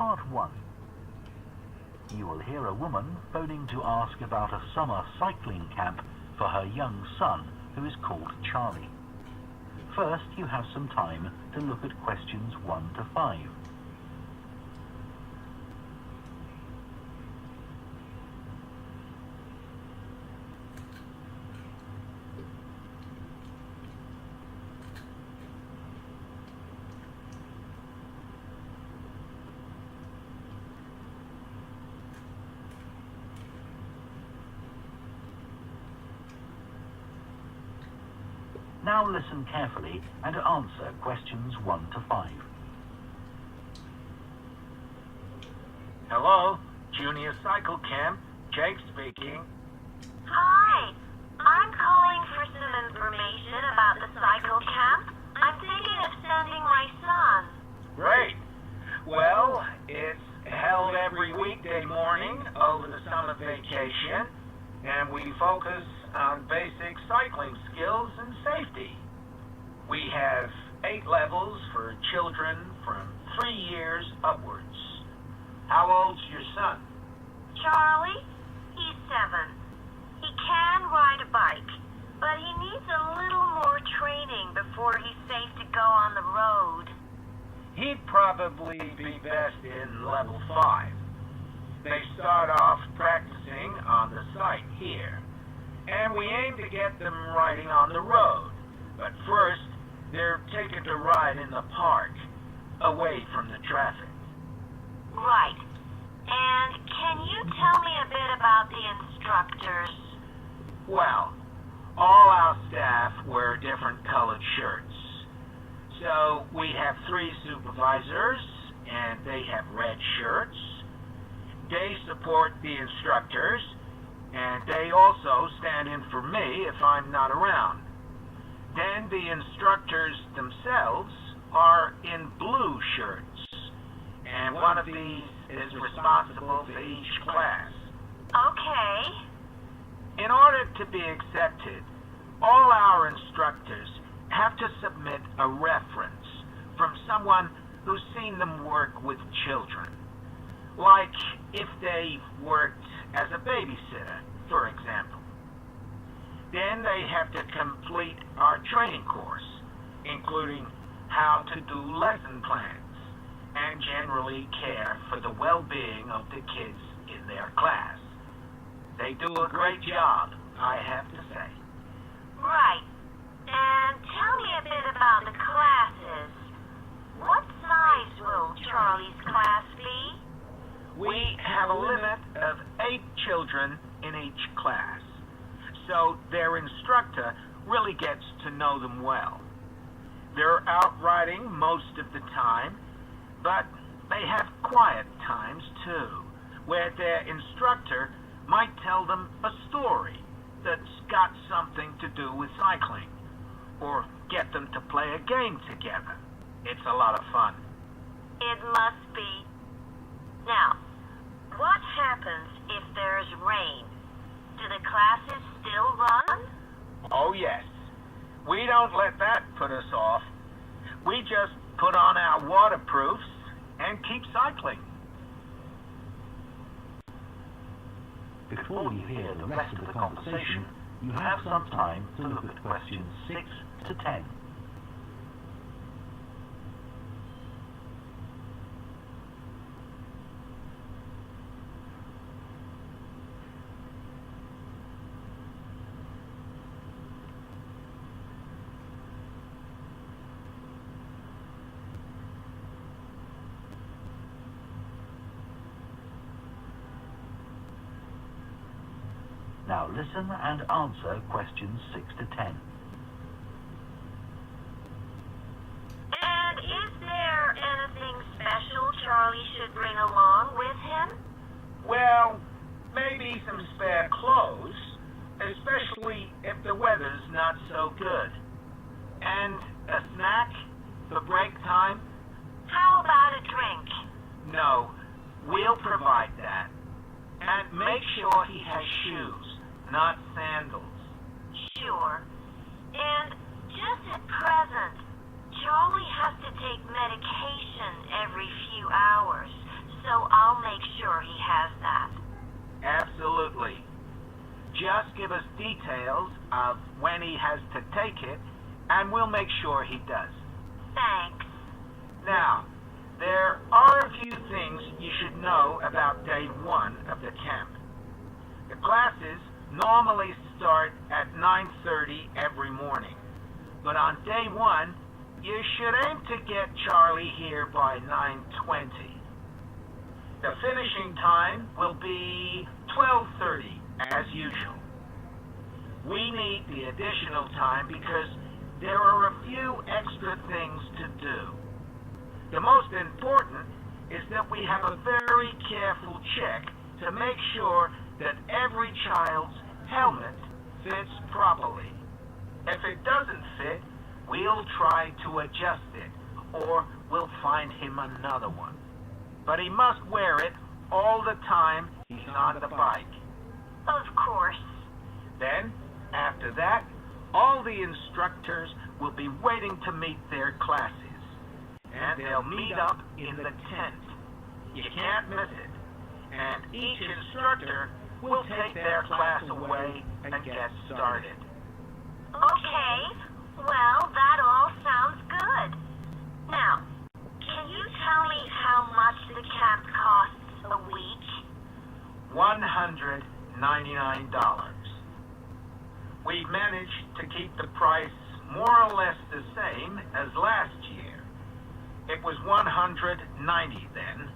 Part 1. You will hear a woman phoning to ask about a summer cycling camp for her young son, who is called Charlie. First, you have some time to look at questions 1 to 5. Now listen carefully and answer questions 1 to 5. Hello, Junior Cycle Camp. Jake speaking. Hi, I'm calling for some information about the cycle camp. I'm thinking of sending my son. Great. Well, it's held every weekday morning over the summer vacation, and we focus on basic cycling skills and safety. We have 8 levels for children from 3 years upwards. How old's your son? Charlie, he's 7. He can ride a bike, but he needs a little more training before he's safe to go on the road. He'd probably be best in level 5. They start off practicing on the site here, and we aim to get them riding on the road. But first, they're taken to ride in the park, away from the traffic. Right. And can you tell me a bit about the instructors? Well, all our staff wear different colored shirts. So we have 3 supervisors, and they have red shirts. They support the instructors, and they also stand in for me if I'm not around. Then the instructors themselves are in blue shirts, and one of these is responsible for each class. Okay. In order to be accepted, all our instructors have to submit a reference from someone who's seen them work with children. Like if they've worked as a babysitter, for example. Then they have to complete our training course, including how to do lesson plans and generally care for the well-being of the kids in their class. They do a great job, I have to say. Right. And tell me a bit about the classes. What size will Charlie's class be? We have a limit of 8 children in each class, so their instructor really gets to know them well. They're out riding most of the time, but they have quiet times too, where their instructor might tell them a story that's got something to do with cycling, or get them to play a game together. It's a lot of fun. It must be. Now, what happens if there's rain? Do the classes still run? Oh yes. We don't let that put us off. We just put on our waterproofs and keep cycling. Before you hear the rest of the conversation, you have some time to look at questions 6 to 10. Now listen and answer questions 6 to 10. And is there anything special Charlie should bring along with him? Well, maybe some spare clothes, especially if the weather's not so good. And a snack for break time? How about a drink? No, we'll provide that. And make sure he has shoes, not sandals. Sure. And just at present, Charlie has to take medication every few hours, so I'll make sure he has that. Absolutely. Just give us details of when he has to take it, and we'll make sure he does. Thanks. Now, there are a few things you should know about day one of the camp. The classes normally start at 9:30 every morning, but on day one, you should aim to get Charlie here by 9:20. The finishing time will be 12:30, as usual. We need the additional time because there are a few extra things to do. The most important is that we have a very careful check to make sure that every child's helmet fits properly. If it doesn't fit, we'll try to adjust it, or we'll find him another one. But he must wear it all the time he's on the bike. Of course. Then, after that, all the instructors will be waiting to meet their classes, and they'll meet up in the tent. You can't miss it. And each instructor will take their class away and get started. Okay. Well, that all sounds good. Now, can you tell me how much the camp costs a week? $199. We managed to keep the price more or less the same as last year. It was $190 then.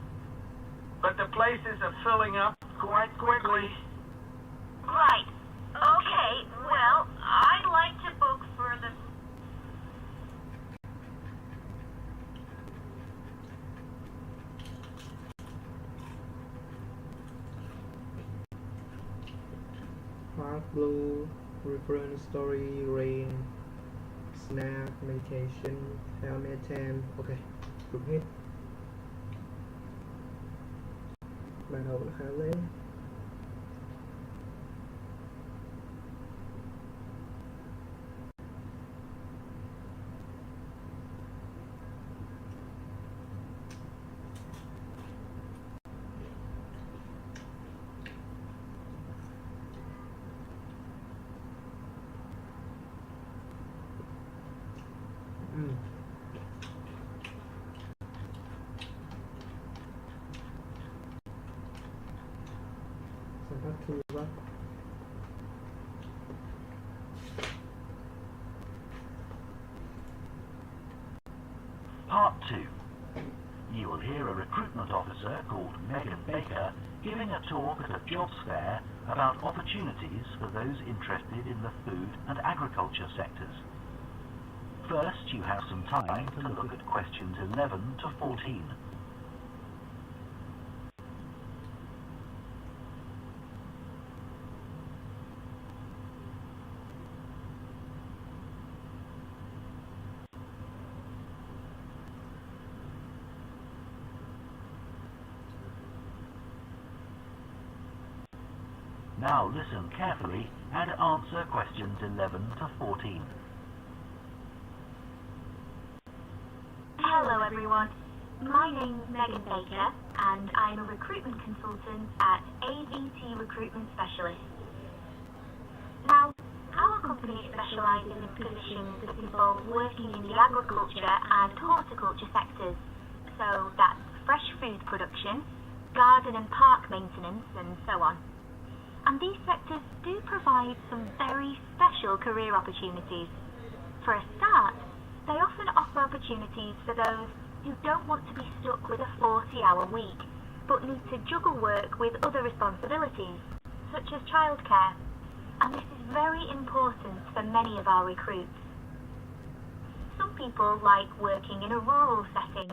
But the places are filling up quite quickly. Right. Okay, well, I'd like to book for the... Park Blue, Reference Story, Rain, Snack, Meditation, Helmet 10. Ok, đúng hết. Bắt đầu là khá dễ.สัมภาษณ์คือว่า Part 2. You will hear a recruitment officer called Megan Baker giving a talk at a jobs fair about opportunities for those interested in the food and agriculture sectors. First, you have some time to look at questions 11 to 14. Now listen carefully and answer questions 11 to 14. Hello everyone, my name's Megan Baker and I'm a recruitment consultant at AVT Recruitment Specialist. Now, our company specialises in positions that involve working in the agriculture and horticulture sectors, so that's fresh food production, garden and park maintenance and so on. And these sectors do provide some very special career opportunities. For a start, they often offer opportunities for those who don't want to be stuck with a 40-hour week, but need to juggle work with other responsibilities, such as childcare. And this is very important for many of our recruits. Some people like working in a rural setting,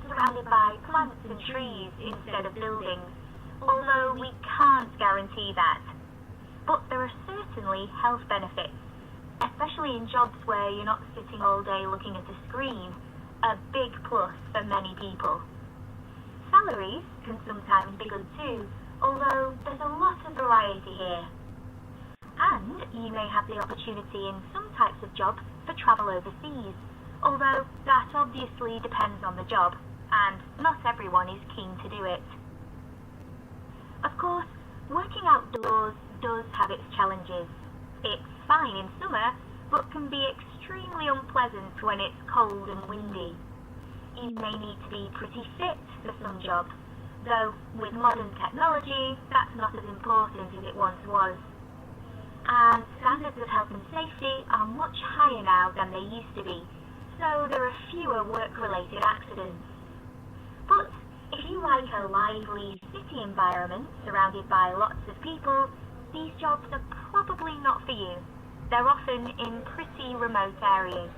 surrounded by plants and trees instead of buildings, although we can't guarantee that. But there are certainly health benefits, especially in jobs where you're not sitting all day looking at a screen, a big plus for many people. Salaries can sometimes be good too, although there's a lot of variety here. And you may have the opportunity in some types of jobs for travel overseas, although that obviously depends on the job. and not everyone is keen to do it. Of course, working outdoors does have its challenges. It's fine in summer, but can be extremely unpleasant when it's cold and windy. You may need to be pretty fit for some jobs, though with modern technology, that's not as important as it once was. And standards of health and safety are much higher now than they used to be, so there are fewer work-related accidents. But if you like a lively city environment surrounded by lots of people, these jobs are probably not for you. They're often in pretty remote areas.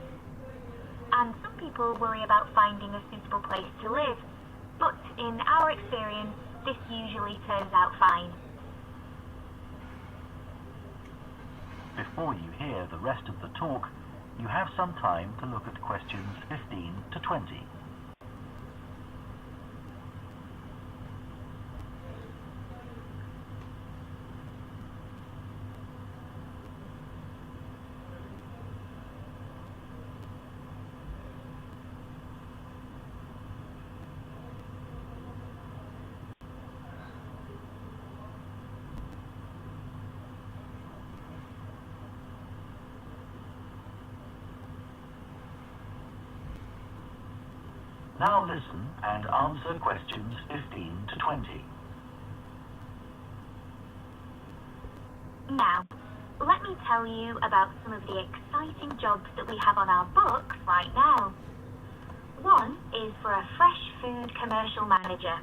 And some people worry about finding a suitable place to live, but in our experience, this usually turns out fine. Before you hear the rest of the talk, you have some time to look at questions 15 to 20. Now listen and answer questions 15 to 20. Now, let me tell you about some of the exciting jobs that we have on our books right now. One is for a fresh food commercial manager.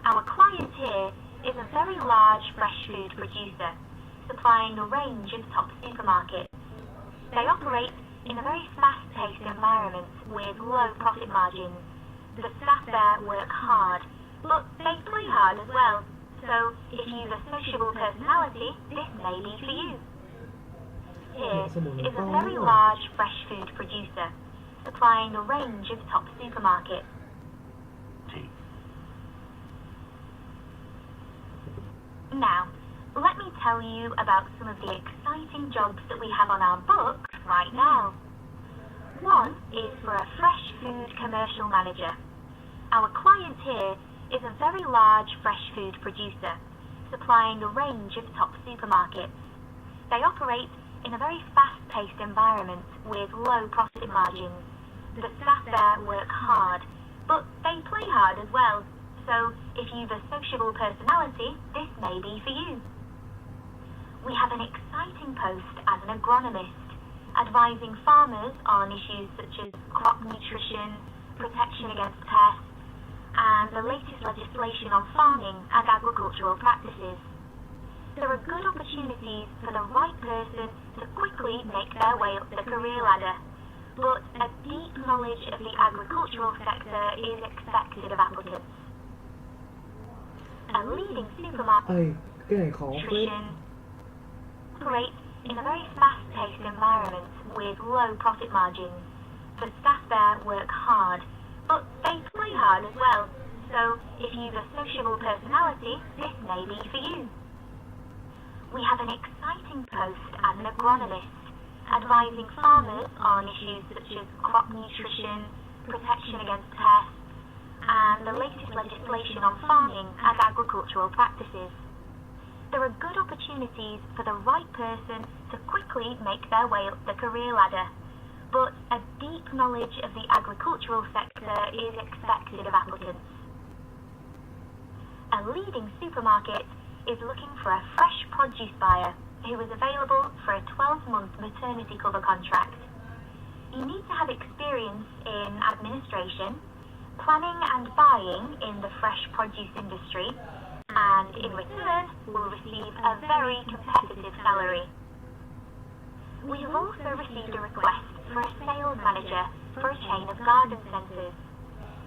Our client here is a very large fresh food producer, supplying a range of top supermarkets. They operate in a very fast-paced environment with low profit margins. The staff there work hard, but they play hard as well. So if you've a sociable personality, this may be for you. Here is a very large fresh food producer, supplying a range of top supermarkets. Now, let me tell you about some of the exciting jobs that we have on our books right now. One is for a fresh food commercial manager. Our client here is a very large fresh food producer, supplying a range of top supermarkets. They operate in a very fast-paced environment with low profit margins. The staff there work hard, but they play hard as well. So if you've a sociable personality, this may be for you. We have an exciting post as an agronomist, advising farmers on issues such as crop nutrition, protection against pests, and the latest legislation on farming and agricultural practices. There are good opportunities for the right person to quickly make their way up the career ladder, but a deep knowledge of the agricultural sector is expected of applicants. A leading supermarket cái này khó phết. operates in a very fast-paced environment with low profit margins. The staff there work hard, but they play hard as well. So if you've a sociable personality, this may be for you. We have an exciting post as an agronomist, advising farmers on issues such as crop nutrition, protection against pests, and the latest legislation on farming and agricultural practices. There are good opportunities for the right person to quickly make their way up the career ladder, but a deep knowledge of the agricultural sector is expected of applicants. A leading supermarket is looking for a fresh produce buyer who is available for a 12-month maternity cover contract. You need to have experience in administration, planning and buying in the fresh produce industry, and in return will receive a very competitive salary. We have also received a request for a sales manager for a chain of garden centres.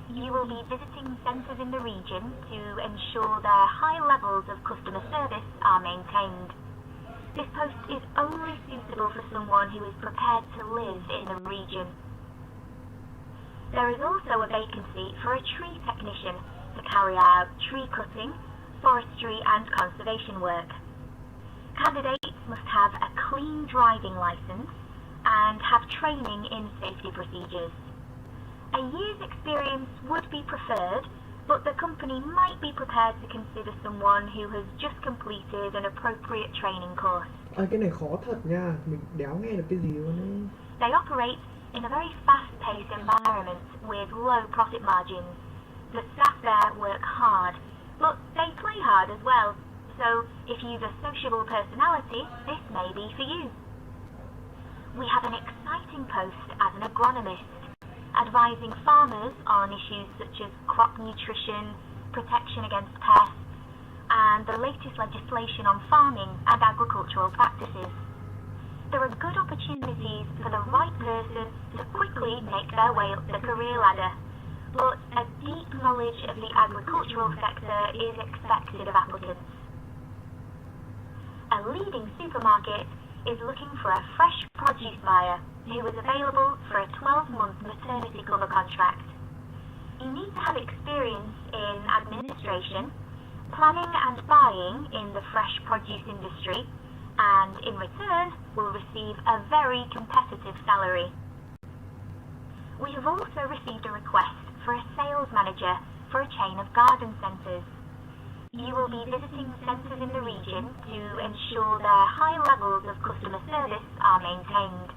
You will be visiting centres in the region to ensure their high levels of customer service are maintained. This post is only suitable for someone who is prepared to live in the region. There is also a vacancy for a tree technician to carry out tree cutting, forestry and conservation work. Candidates must have a clean driving licence and have training in safety procedures. A year's experience would be preferred, but the company might be prepared to consider someone who has just completed an appropriate training course. Cái này khó thật nha, mình đéo nghe được cái gì luôn ấy. They operate in a very fast-paced environment with low profit margins. The staff there work hard, but they play hard as well. So, if you've a sociable personality, this may be for you. We have an exciting post as an agronomist, advising farmers on issues such as crop nutrition, protection against pests, and the latest legislation on farming and agricultural practices. There are good opportunities for the right person to quickly make their way up the career ladder, but a deep knowledge of the agricultural sector is expected of applicants. A leading supermarket is looking for a fresh produce buyer who is available for a 12-month maternity cover contract. You need to have experience in administration, planning and buying in the fresh produce industry, and in return will receive a very competitive salary. We have also received a request for a sales manager for a chain of garden centres. You will be visiting centres in the region to ensure their high levels of customer service are maintained.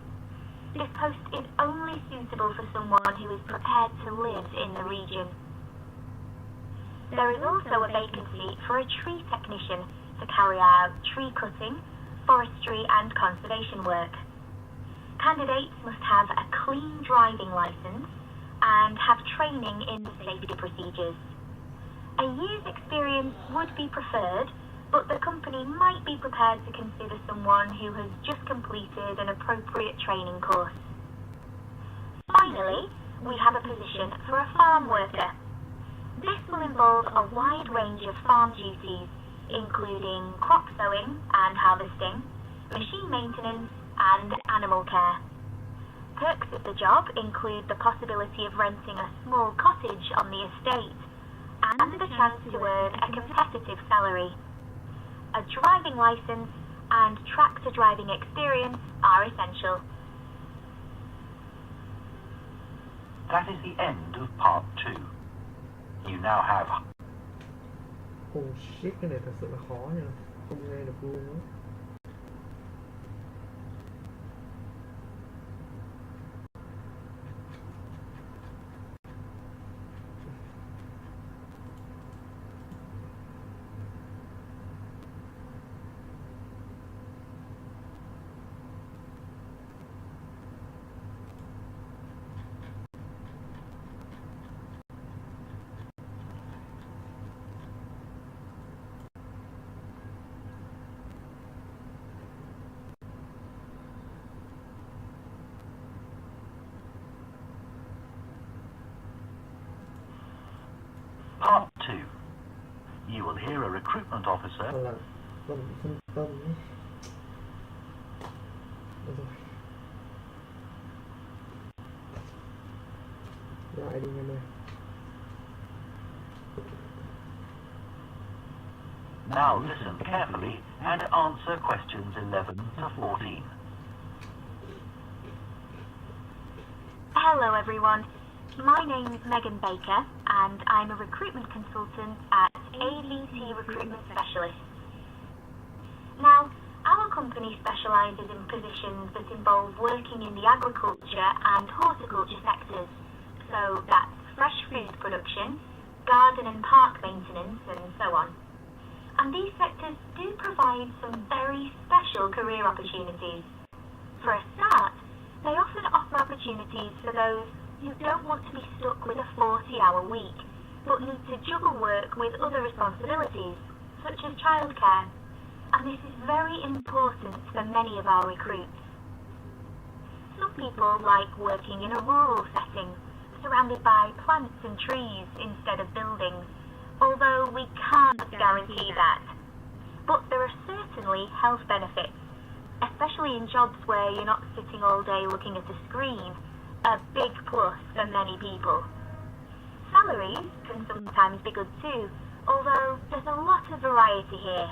This post is only suitable for someone who is prepared to live in the region. There is also a vacancy for a tree technician to carry out tree cutting, forestry and conservation work. Candidates must have a clean driving licence and have training in safety procedures. A year's experience would be preferred, but the company might be prepared to consider someone who has just completed an appropriate training course. Finally, we have a position for a farm worker. This will involve a wide range of farm duties, including crop sowing and harvesting, machine maintenance, and animal care. Perks of the job include the possibility of renting a small cottage on the estate and the chance to earn a competitive salary. A driving licence and tractor driving experience are essential. That is the end of part 2. You now have... Oh shit, cái này thật sự là khó nha, không nghe được luôn á. Part 2. You will hear a recruitment officer... Còn là phần phân tâm ấy. Được rồi. Lại đi em ơi. Now listen carefully and answer questions 11 to 14. Hello everyone, my name is Megan Baker and I'm a recruitment consultant at AVT Recruitment Specialist. Now, our company specialises in positions that involve working in the agriculture and horticulture sectors, so that's fresh food production, garden and park maintenance and so on. And these sectors do provide some very special career opportunities. For a start, they often offer opportunities for those who don't want to be stuck with a 40-hour week, but need to juggle work with other responsibilities, such as childcare. And this is very important for many of our recruits. Some people like working in a rural setting, surrounded by plants and trees instead of buildings, although we can't guarantee that. But there are certainly health benefits, especially in jobs where you're not sitting all day looking at a screen, a big plus for many people. Salaries can sometimes be good too, although there's a lot of variety here.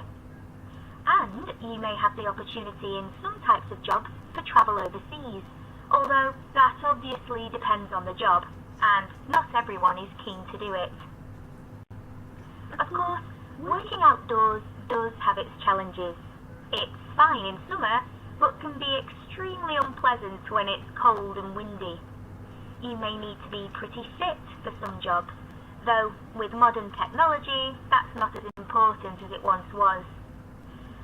And you may have the opportunity in some types of jobs for travel overseas, although that obviously depends on the job. and not everyone is keen to do it. Of course, working outdoors does have its challenges. It's fine in summer, but can be extremely unpleasant when it's cold and windy. You may need to be pretty fit for some jobs, though with modern technology, that's not as important as it once was.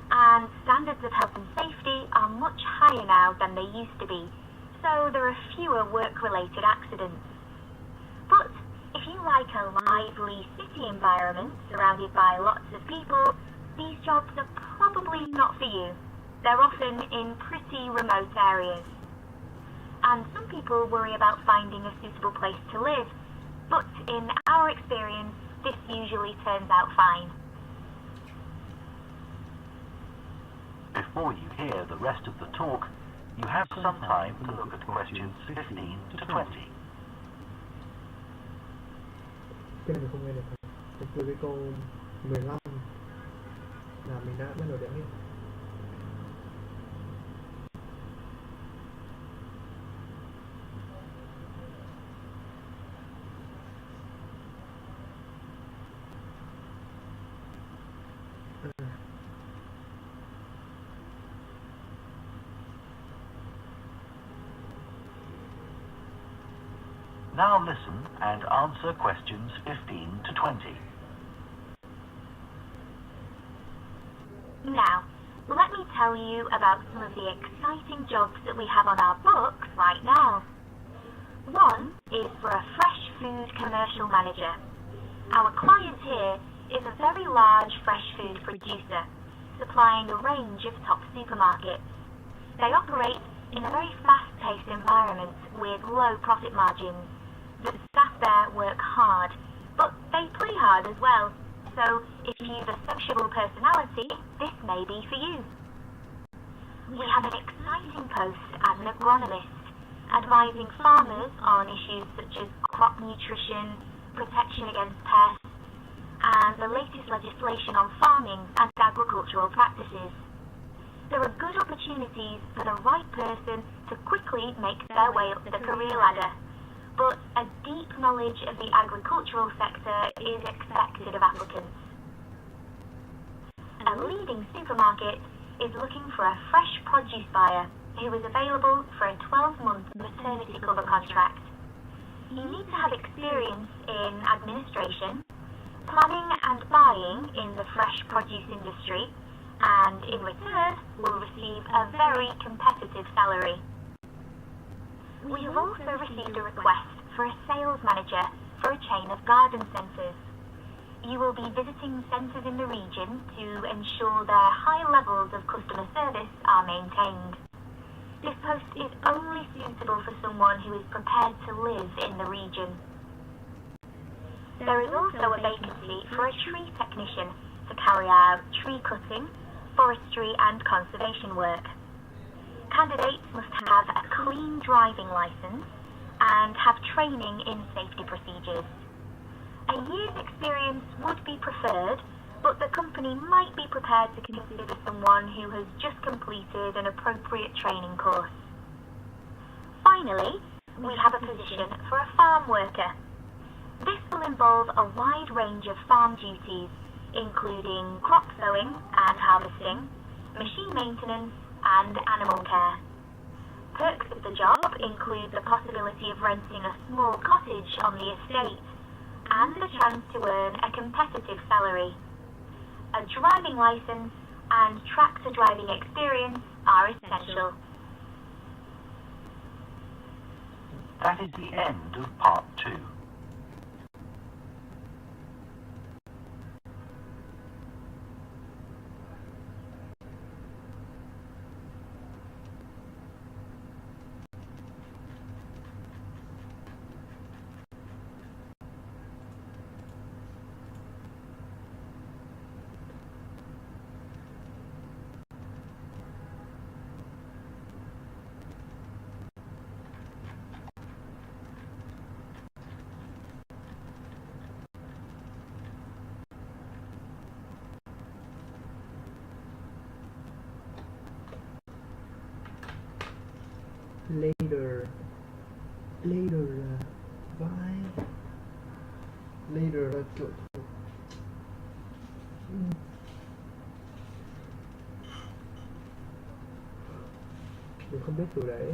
And standards of health and safety are much higher now than they used to be, so there are fewer work-related accidents. But if you like a lively city environment surrounded by lots of people, these jobs are probably not for you. They're often in pretty remote areas. And some people worry about finding a suitable place to live, but in our experience, this usually turns out fine. Before you hear the rest of the talk, you have some time to look at questions 15 to 20. Cái này mình không nghe được. Mình từ cái câu 15 là mình đã bắt đầu để nghe. Now listen and answer questions 15 to 20. Now, let me tell you about some of the exciting jobs that we have on our books right now. One is for a fresh food commercial manager. Our client here is a very large fresh food producer, supplying a range of top supermarkets. They operate in a very fast-paced environment with low profit margins. The staff there work hard, but they play hard as well. So if you've a sociable personality, this may be for you. We have an exciting post as an agronomist, advising farmers on issues such as crop nutrition, protection against pests, and the latest legislation on farming and agricultural practices. There are good opportunities for the right person to quickly make their way up the career ladder, but a deep knowledge of the agricultural sector is expected of applicants. A leading supermarket is looking for a fresh produce buyer who is available for a 12-month maternity cover contract. You need to have experience in administration, planning and buying in the fresh produce industry, and in return will receive a very competitive salary. We have also received a request for a sales manager for a chain of garden centres. You will be visiting centres in the region to ensure their high levels of customer service are maintained. This post is only suitable for someone who is prepared to live in the region. There is also a vacancy for a tree technician to carry out tree cutting, forestry and conservation work. Candidates must have a clean driving licence and have training in safety procedures. A year's experience would be preferred, but the company might be prepared to consider someone who has just completed an appropriate training course. Finally, we have a position for a farm worker. This will involve a wide range of farm duties, including crop sowing and harvesting, machine maintenance, and animal care. Perks of the job include the possibility of renting a small cottage on the estate and the chance to earn a competitive salary. A driving licence and tractor driving experience are essential. That is the end of part 2. chuột. Mình không biết từ đấy.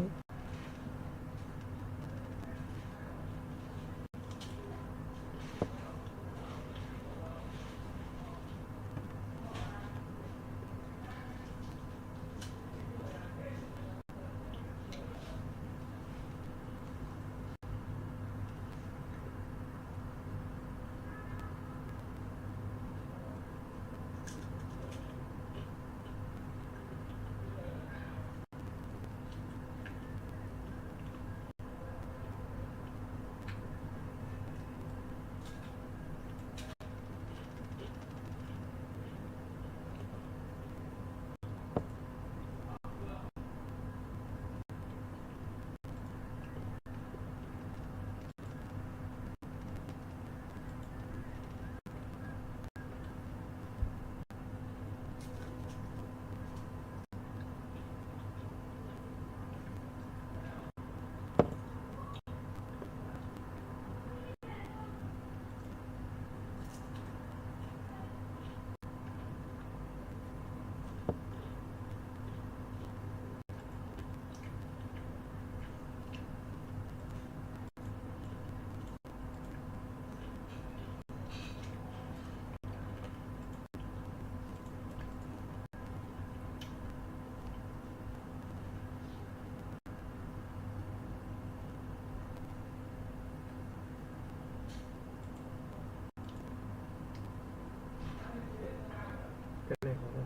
Cái này có đâu.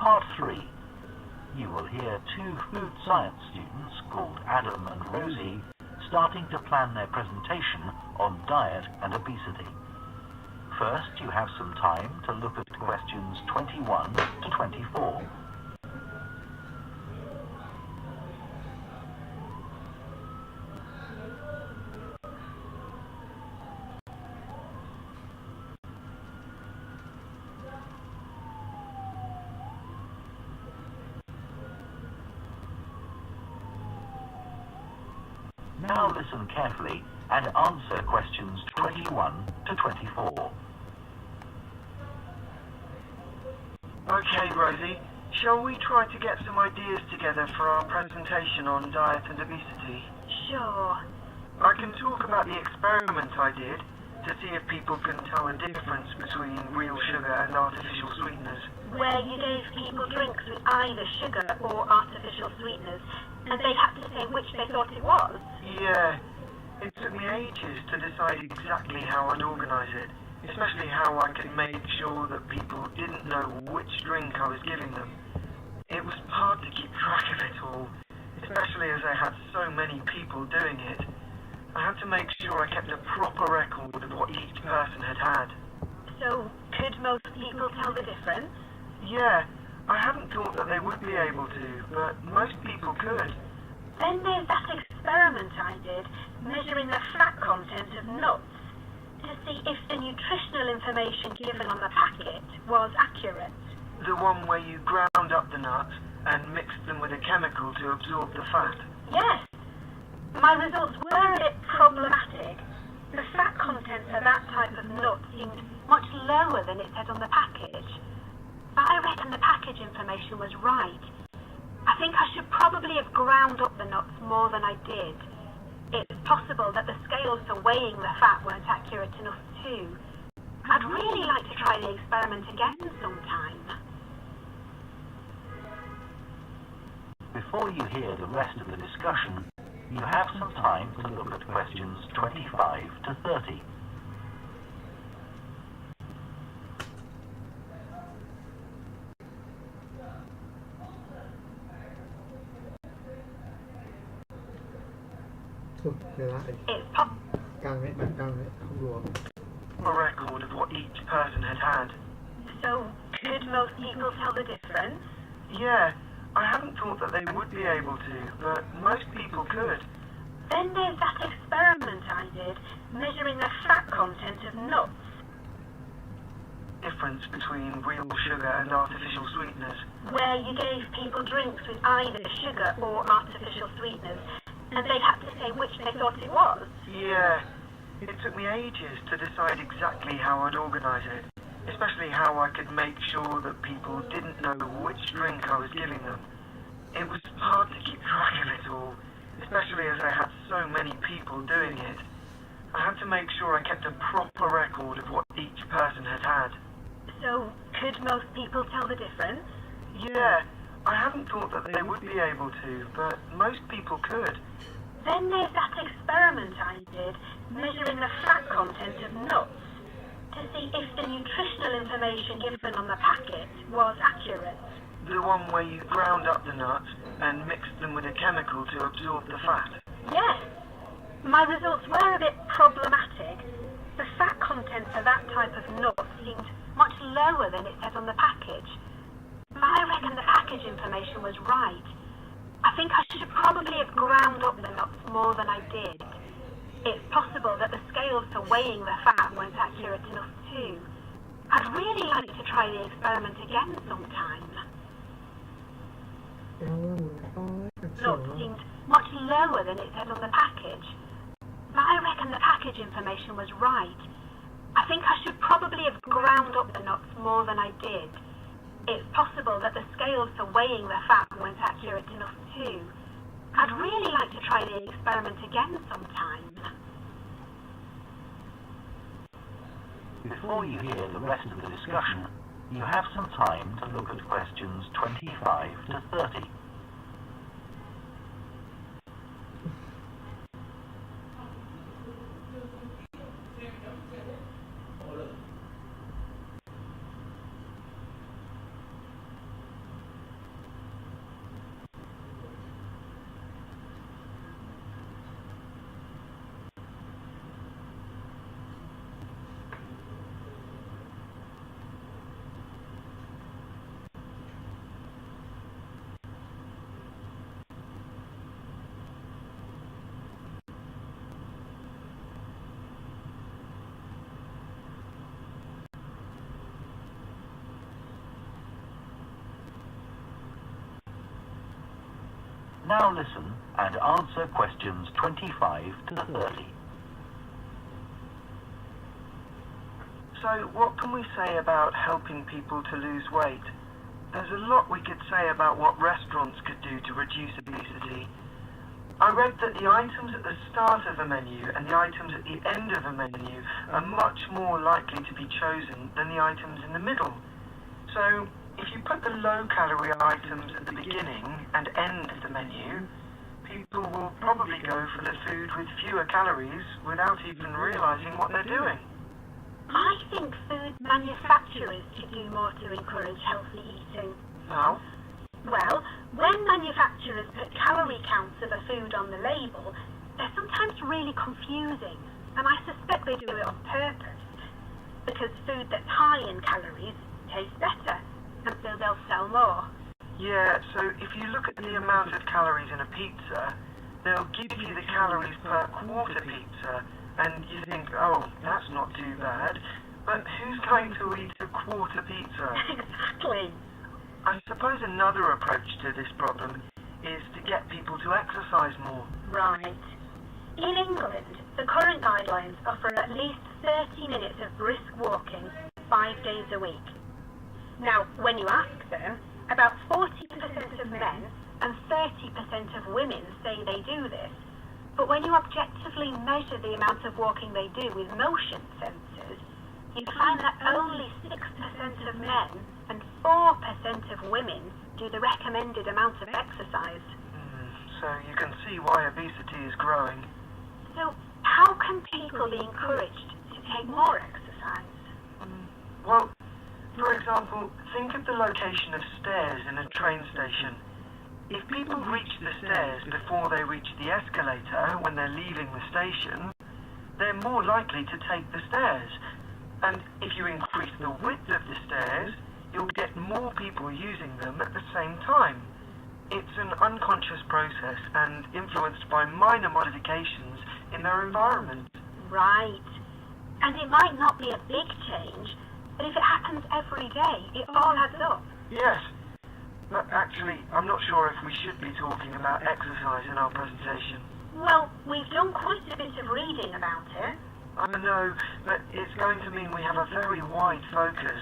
Part 3. You will hear two food science students called Adam and Rosie starting to plan their presentation on diet and obesity. First, you have some time to look at questions 21 to 24. Now listen carefully and answer questions 21 to 24. Okay, Rosie, shall we try to get some ideas together for our presentation on diet and obesity? Sure. I can talk about the experiment I did to see if people can tell the difference between real sugar and artificial sweeteners. Where you gave people drinks with either sugar or artificial sweeteners, and they had to say which they thought it was. Yeah, it took me ages to decide exactly how I'd organise it, especially how I could make sure that people didn't know which drink I was giving them. It was hard to keep track of it all, especially as I had so many people doing it. I had to make sure I kept a proper record of what each person had had. So, could most people tell the difference? Yeah, I hadn't thought that they would be able to, but most people could. Then there's that experiment I did, measuring the fat content of nuts, to see if the nutritional information given on the packet was accurate. The one where you ground up the nuts and mixed them with a chemical to absorb the fat. Yes. My results were a bit problematic. The fat content of that type of nut seemed much lower than it said on the package. But I reckon the package information was right. I think I should probably have ground up the nuts more than I did. It's possible that the scales for weighing the fat weren't accurate enough too. I'd really like to try the experiment again sometime. Before you hear the rest of the discussion, you have some time to look at questions 25 to 30. It's pop. A record of what each person had had. So, could most people tell the difference? Yeah, I hadn't thought that they would be able to, but most people could. Then there's that experiment I did, measuring the fat content of nuts. Difference between real sugar and artificial sweeteners. Where you gave people drinks with either sugar or artificial sweeteners, and they had to say which they thought it was. Yeah, it took me ages to decide exactly how I'd organise it, especially how I could make sure that people didn't know which drink I was giving them. It was hard to keep track of it all, especially as I had so many people doing it. I had to make sure I kept a proper record of what each person had had. So, could most people tell the difference? Yeah, I hadn't thought that they would be able to, but most people could. Then there's that experiment I did, measuring the fat content of nuts, to see if the nutritional information given on the packet was accurate. The one where you ground up the nuts and mixed them with a chemical to absorb the fat. Yes. My results were a bit problematic. The fat content of that type of nut seemed much lower than it said on the package. But I reckon the package information was right. I think I should probably have ground up the nuts more than I did. It's possible that the scales for weighing the fat weren't accurate enough too. I'd really like to try the experiment again sometime. Nuts seemed much lower than it said on the package. But I reckon the package information was right. I think I should probably have ground up the nuts more than I did. It's possible that the scales for weighing the fat weren't accurate enough too. I'd really like to try the experiment again sometime. Before you hear the rest of the discussion, you have some time to look at questions 25 to 30. Now listen and answer questions 25 to 30. So, what can we say about helping people to lose weight? There's a lot we could say about what restaurants could do to reduce obesity. I read that the items at the start of a menu and the items at the end of a menu are much more likely to be chosen than the items in the middle. So, if you put the low-calorie items at the beginning and end of the menu, people will probably go for the food with fewer calories without even realizing what they're doing. I think food manufacturers should do more to encourage healthy eating. How? Well, when manufacturers put calorie counts of a food on the label, they're sometimes really confusing, and I suspect they do it on purpose, because food that's high in calories tastes better, and so they'll sell more. Yeah, so if you look at the amount of calories in a pizza, they'll give you the calories per quarter pizza, and you think, oh, that's not too bad, but who's going to eat a quarter pizza? Exactly. I suppose another approach to this problem is to get people to exercise more. Right. In England, the current guidelines offer at least 30 minutes of brisk walking 5 days a week. Now, when you ask them, about 40% of men and 30% of women say they do this. But when you objectively measure the amount of walking they do with motion sensors, you find that only 6% of men and 4% of women do the recommended amount of exercise. So you can see why obesity is growing. So how can people be encouraged to take more exercise? Well, for example, think of the location of stairs in a train station. If people reach the stairs before they reach the escalator when they're leaving the station, they're more likely to take the stairs. And if you increase the width of the stairs, you'll get more people using them at the same time. It's an unconscious process and influenced by minor modifications in their environment. Right. And it might not be a big change, but if it happens every day, it all adds up. Yes. But actually, I'm not sure if we should be talking about exercise in our presentation. Well, we've done quite a bit of reading about it. I know, but it's going to mean we have a very wide focus.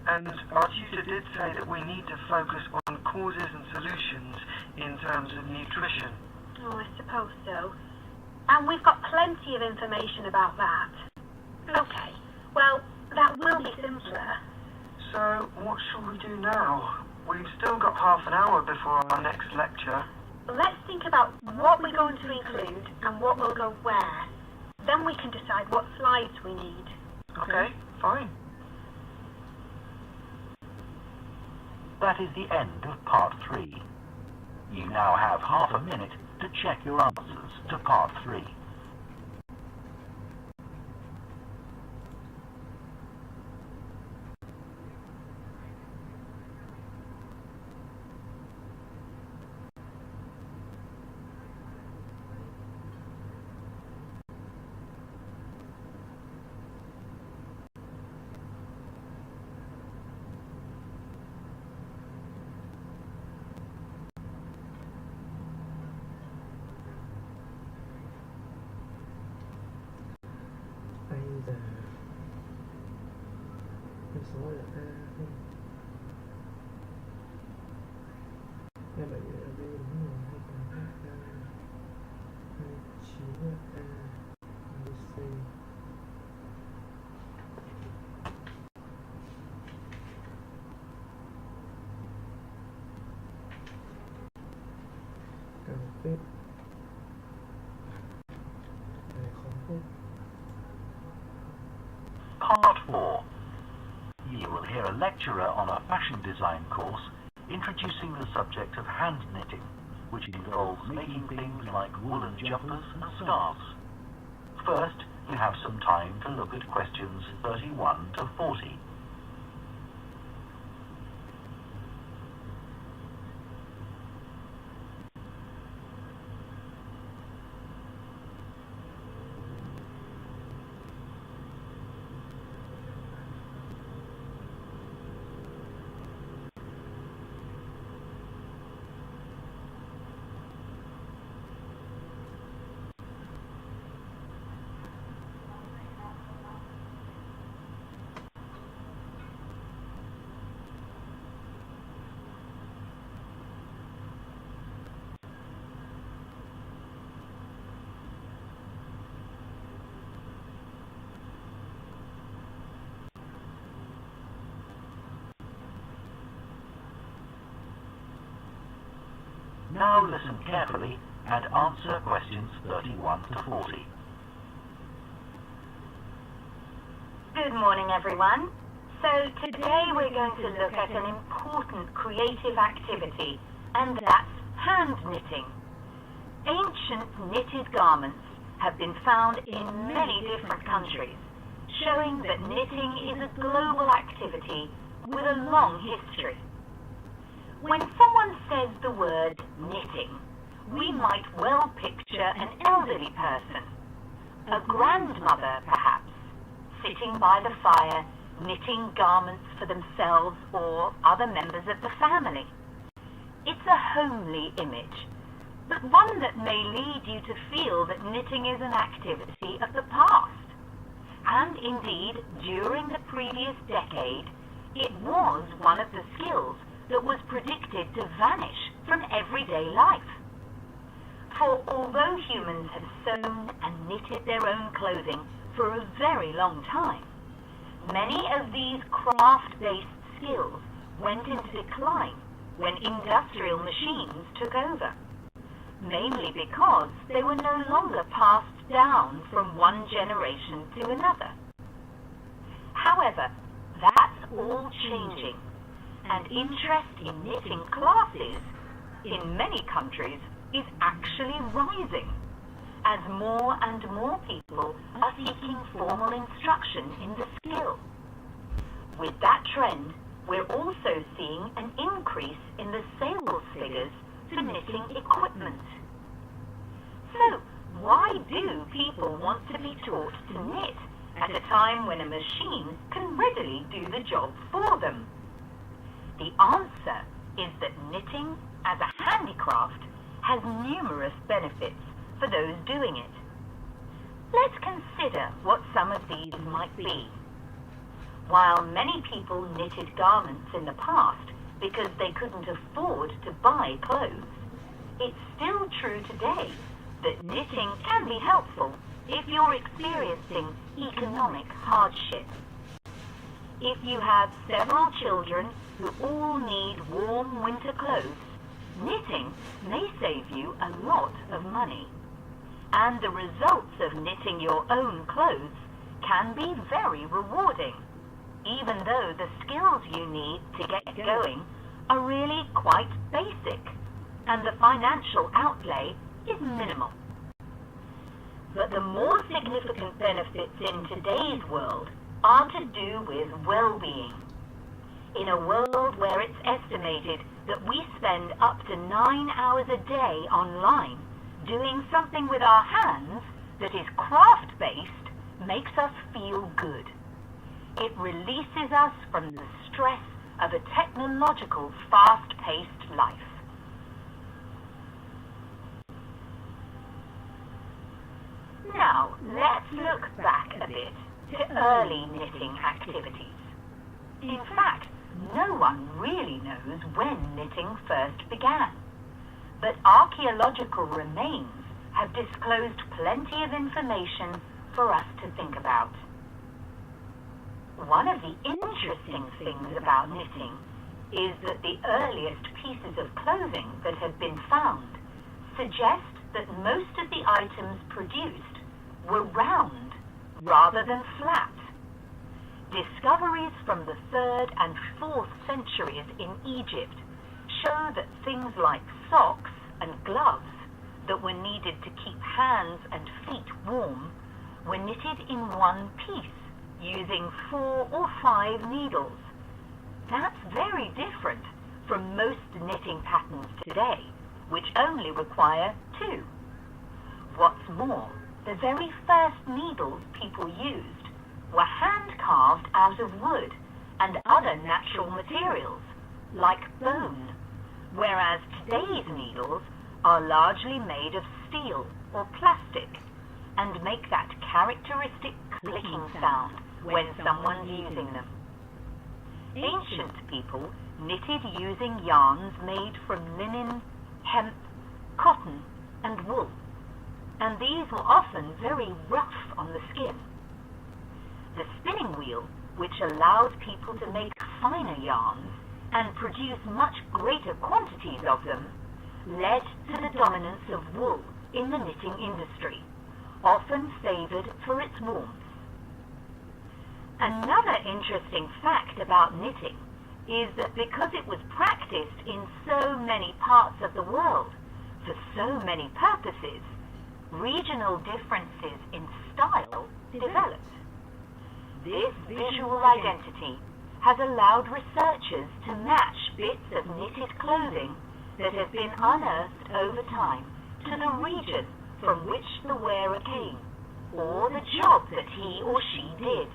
And our tutor did say that we need to focus on causes and solutions in terms of nutrition. Oh, I suppose so. And we've got plenty of information about that. Okay, well, that will be simpler. So, what shall we do now? We've still got half an hour before our next lecture. Let's think about what we're going to include and what will go where. Then we can decide what slides we need. Okay, fine. That is the end of part 3. You now have half a minute to check your answers to part 3. Bây giờ cái số là A không? Các bạn ở đây đúng rồi, hay còn A 29 A C. Cần phép này không phép. Part 4. You will hear a lecturer on a fashion design course introducing the subject of hand knitting, which involves making things like woolen jumpers and scarves. First, you have some time to look at questions 31 to 40. Now listen carefully and answer questions 31 to 40. Good morning, everyone. So today we're going to look at an important creative activity, and that's hand knitting. Ancient knitted garments have been found in many different countries, showing that knitting is a global activity with a long history. When someone says the word knitting, we might well picture an elderly person, a grandmother perhaps, sitting by the fire, knitting garments for themselves or other members of the family. It's a homely image, but one that may lead you to feel that knitting is an activity of the past. And indeed, during the previous decade, it was one of the skills that was predicted to vanish from everyday life. For although humans have sewn and knitted their own clothing for a very long time, many of these craft-based skills went into decline when industrial machines took over, mainly because they were no longer passed down from one generation to another. However, that's all changing, and interest in knitting classes in many countries is actually rising, as more and more people are seeking formal instruction in the skill. With that trend, we're also seeing an increase in the sales figures for knitting equipment. So, why do people want to be taught to knit at a time when a machine can readily do the job for them? The answer is that knitting as a handicraft has numerous benefits for those doing it. Let's consider what some of these might be. While many people knitted garments in the past because they couldn't afford to buy clothes, it's still true today that knitting can be helpful if you're experiencing economic hardship. If you have several children who all need warm winter clothes, knitting may save you a lot of money. And the results of knitting your own clothes can be very rewarding, even though the skills you need to get going are really quite basic, and the financial outlay is minimal. But the more significant benefits in today's world are to do with well-being. In a world where it's estimated that we spend up to 9 hours a day online, doing something with our hands that is craft-based makes us feel good. It releases us from the stress of a technological, fast-paced life. Now, let's look back a bit to early knitting activities. In fact, no one really knows when knitting first began, but archaeological remains have disclosed plenty of information for us to think about. One of the interesting things about knitting is that the earliest pieces of clothing that have been found suggest that most of the items produced were round rather than flat. Discoveries from the 3rd and 4th centuries in Egypt show that things like socks and gloves that were needed to keep hands and feet warm were knitted in one piece using 4 or 5 needles. That's very different from most knitting patterns today, which only require 2. What's more, the very first needles people used were hand-carved out of wood and other natural materials, like bone, whereas today's needles are largely made of steel or plastic and make that characteristic clicking sound when someone's using them. Ancient people knitted using yarns made from linen, hemp, cotton, and wool, and these were often very rough on the skin. The spinning wheel, which allowed people to make finer yarns and produce much greater quantities of them, led to the dominance of wool in the knitting industry, often favoured for its warmth. Another interesting fact about knitting is that because it was practiced in so many parts of the world for so many purposes, regional differences in style developed. This visual identity has allowed researchers to match bits of knitted clothing that have been unearthed over time to the region from which the wearer came, or the job that he or she did.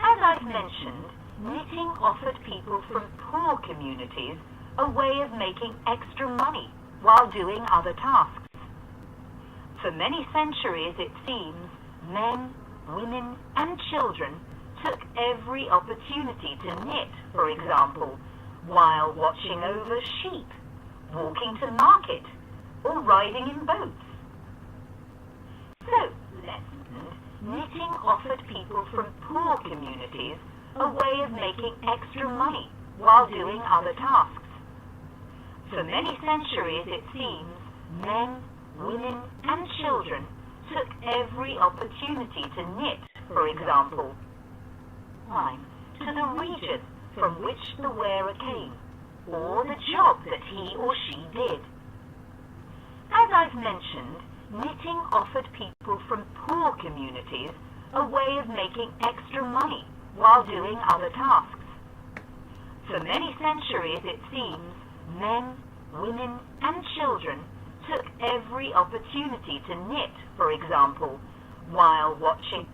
As I've mentioned, knitting offered people from poor communities a way of making extra money while doing other tasks. For many centuries, it seems, men, women, and children took every opportunity to knit, for example, while watching over sheep, walking to market, or riding in boats. So, knitting offered people from poor communities a way of making extra money while doing other tasks. For many centuries, it seems, men, women, and children took every opportunity to knit, for example, to the region from which the wearer came, or the job that he or she did. As I've mentioned, knitting offered people from poor communities a way of making extra money while doing other tasks. For many centuries, it seems, men, women, and children took every opportunity to knit, for example, while watching.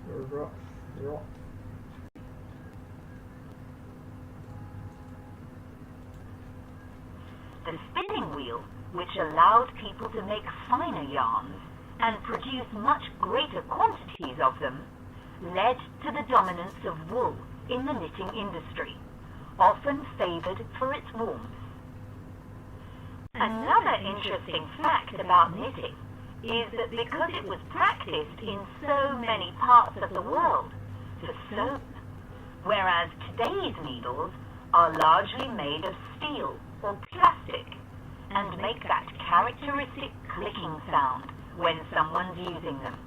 Rock. The spinning wheel, which allowed people to make finer yarns and produce much greater quantities of them, led to the dominance of wool in the knitting industry, often favoured for its warmth. Another interesting fact about knitting is that because it was practiced in so many parts of the world for so, whereas today's needles are largely made of steel or plastic and make that characteristic clicking sound when someone's using them.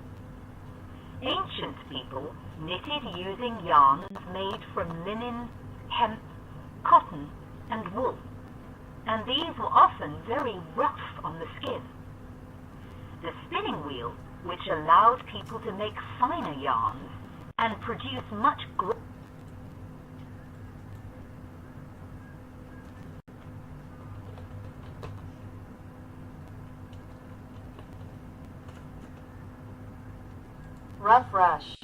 Ancient people knitted using yarns made from linen, hemp, cotton, and wool, and these were often very rough on the skin. The spinning wheel, which allowed people to make finer yarns and produce much rough rush.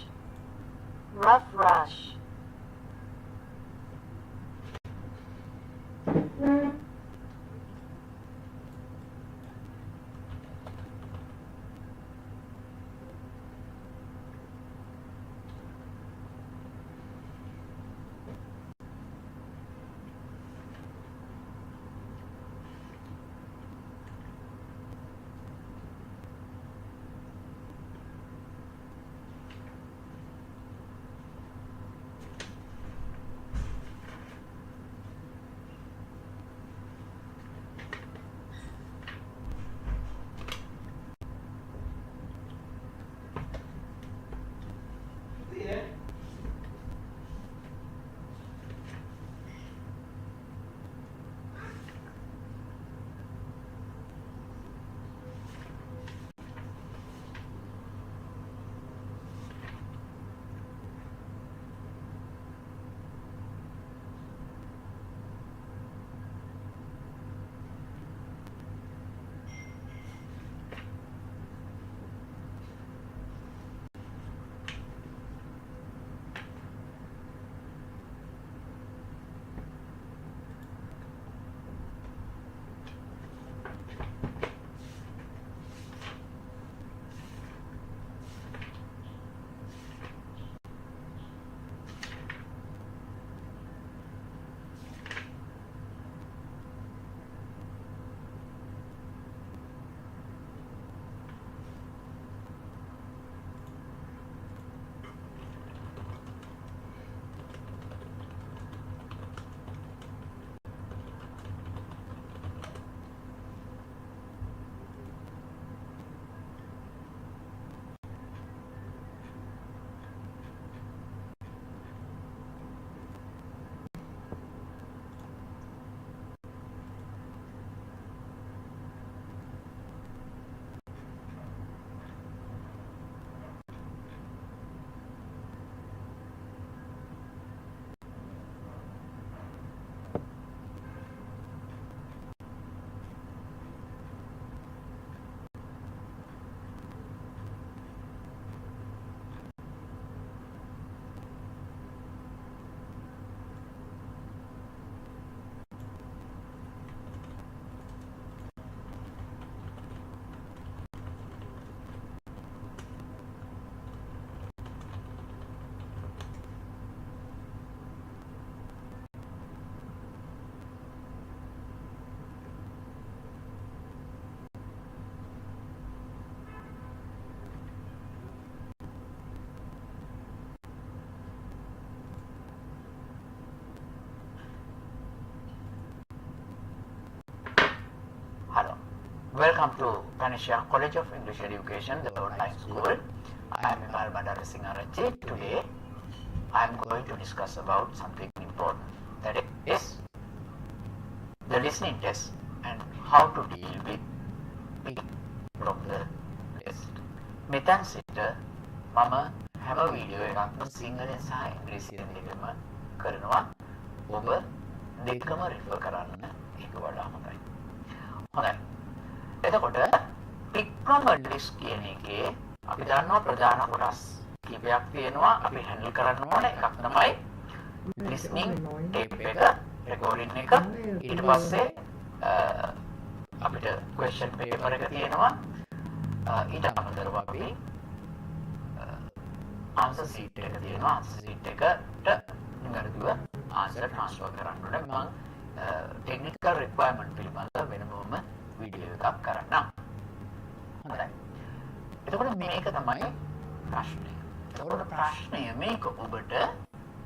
Welcome to Panisha College of English Education, the online school. I am Iqbal Bandara Singarachi. Today, I am going to discuss about something important, that is the listening test and how to deal with it from the test. මෙතන සිට මම හැම video එකක්ම සිංහලෙන් සහ ඉංග්‍රීසියෙන් දෙකම කරනවා. ඔබ දෙකම රිෆර් කරන්න ඒක වඩා හොඳයි. හොඳයි. එතකොට pick from a list කියන එකේ අපි දන්නවා ප්‍රධාන කොටස් කීපයක් තියෙනවා. අපි හැන්ඩල් කරන්න ඕන එකක් තමයි listening tape එක, recording එක. ඊට පස්සේ අපිට question paper එක තියෙනවා. ඊට අමතරව අපි answer sheet එක තියෙනවා. answer sheet එකට නිවැරදිව answer transfer කරන්න ඕනේ. මම technical requirement පිළිබඳව වෙනමම වීඩියෝ එකක් කරන්නම්. හොඳයි. එතකොට මේක තමයි ප්‍රශ්නය. එතකොට ප්‍රශ්නය මේක ඔබට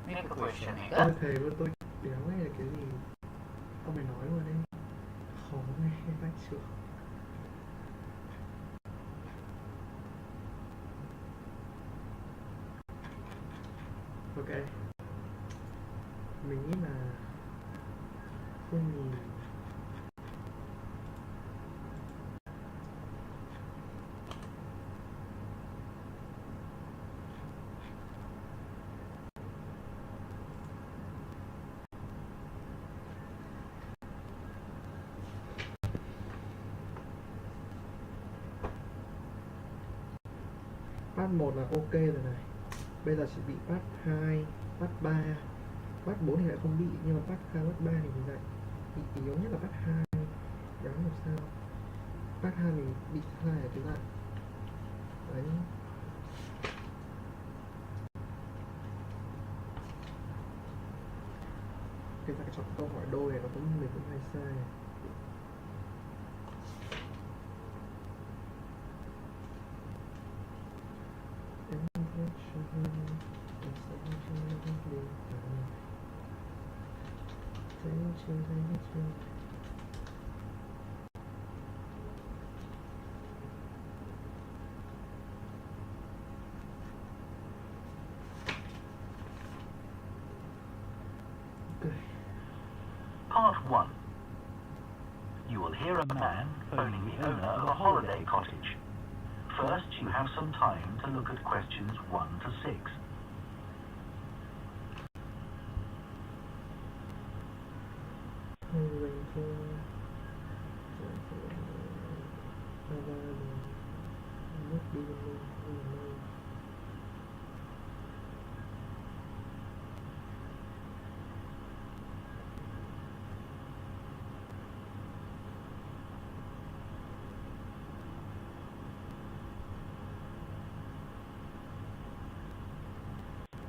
මේක question එක. Thầy của tôi đéo nghe cái gì ông mày nói luôn đi, khó nghe bác chưa. Ok, mình nghĩ là không nhìn Part 1 là ok rồi này. Bây giờ chỉ bị part 2, part 3, part 4 thì lại không bị, nhưng mà part 2, part 3 thì lại bị yếu nhất là part 2. Gắng làm sao part 2 mình bị sai ở cái đoạn đấy. Cái ra cái chọn câu hỏi đôi này nó cũng mình cũng hay sai. Part 1. You will hear a man phoning the owner of a holiday cottage. First, you have some time to look at questions 1 to 6.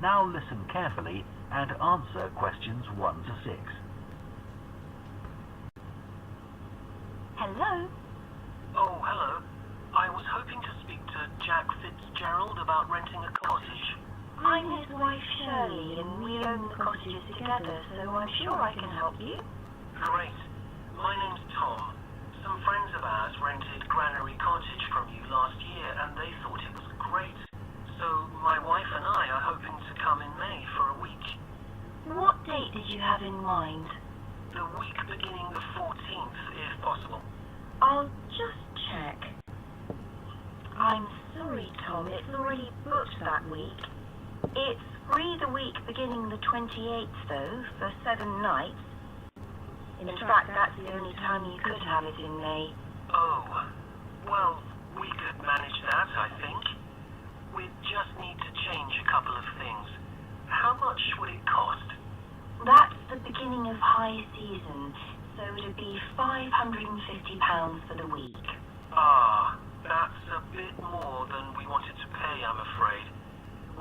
Now listen carefully and answer questions 1 to 6. Hello? Oh, hello. I was hoping to speak to Jack Fitzgerald about renting a cottage. I'm his wife Shirley, and we own the cottages together, so I'm sure I can help you. Great. My name's Tom. Some friends of ours rented Granary Cottage from you last year, and they thought it was great. So my wife and I are hoping to come in May for a week. What date did you have in mind? The week beginning the 14th, if possible. I'll just check. I'm sorry, Tom, it's already booked that week. It's free the week beginning the 28th, though, for 7 nights. In fact, that's the only time you could have it in May. Oh, well, we could manage that, I think. We just need to change a couple of things. How much would it cost? That's the beginning of high season, so it'd be £550 for the week. Ah, that's a bit more than we wanted to pay, I'm afraid.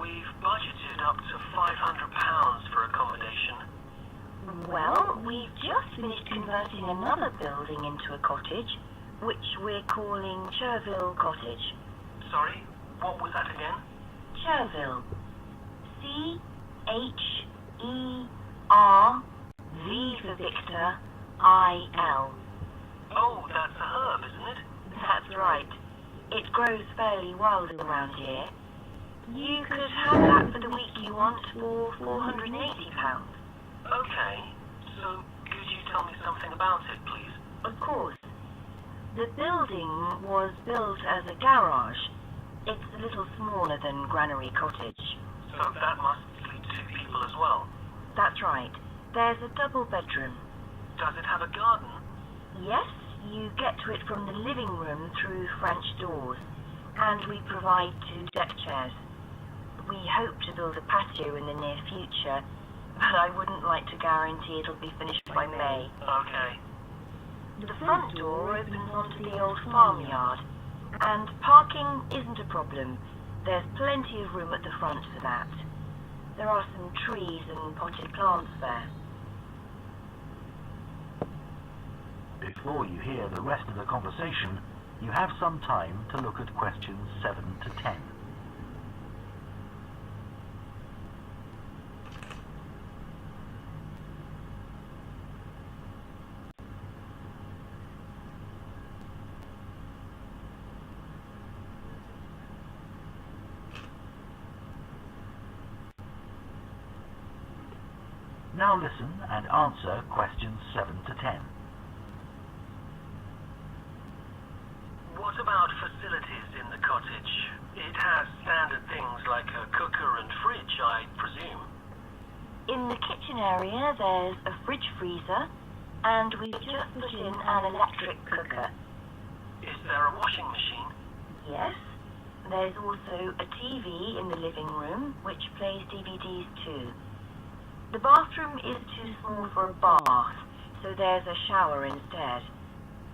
We've budgeted up to £500 for accommodation. Well, we've just finished converting another building into a cottage, which we're calling Cherville Cottage. Sorry, what was that again? Cherville. C-H-E-R-V for Victor, I-L. Oh, that's a herb, isn't it? That's right. It grows fairly wild around here. You could have that for the week you want for £480. Okay, so could you tell me something about it, please? Of course. The building was built as a garage. It's a little smaller than Granary Cottage. So that must sleep 2 people as well. That's right. There's a double bedroom. Does it have a garden? Yes, you get to it from the living room through French doors. And we provide 2 deck chairs. We hope to build a patio in the near future, but I wouldn't like to guarantee it'll be finished by May. Okay. The front door opens onto the old farmyard, and parking isn't a problem. There's plenty of room at the front for that. There are some trees and potted plants there. Before you hear the rest of the conversation, you have some time to look at questions 7 to 10. Now listen and answer questions 7 to 10. What about facilities in the cottage? It has standard things like a cooker and fridge, I presume. In the kitchen area, there's a fridge freezer, and we've just put in an electric cooker. Is there a washing machine? Yes. There's also a TV in the living room, which plays DVDs too. The bathroom is too small for a bath, so there's a shower instead.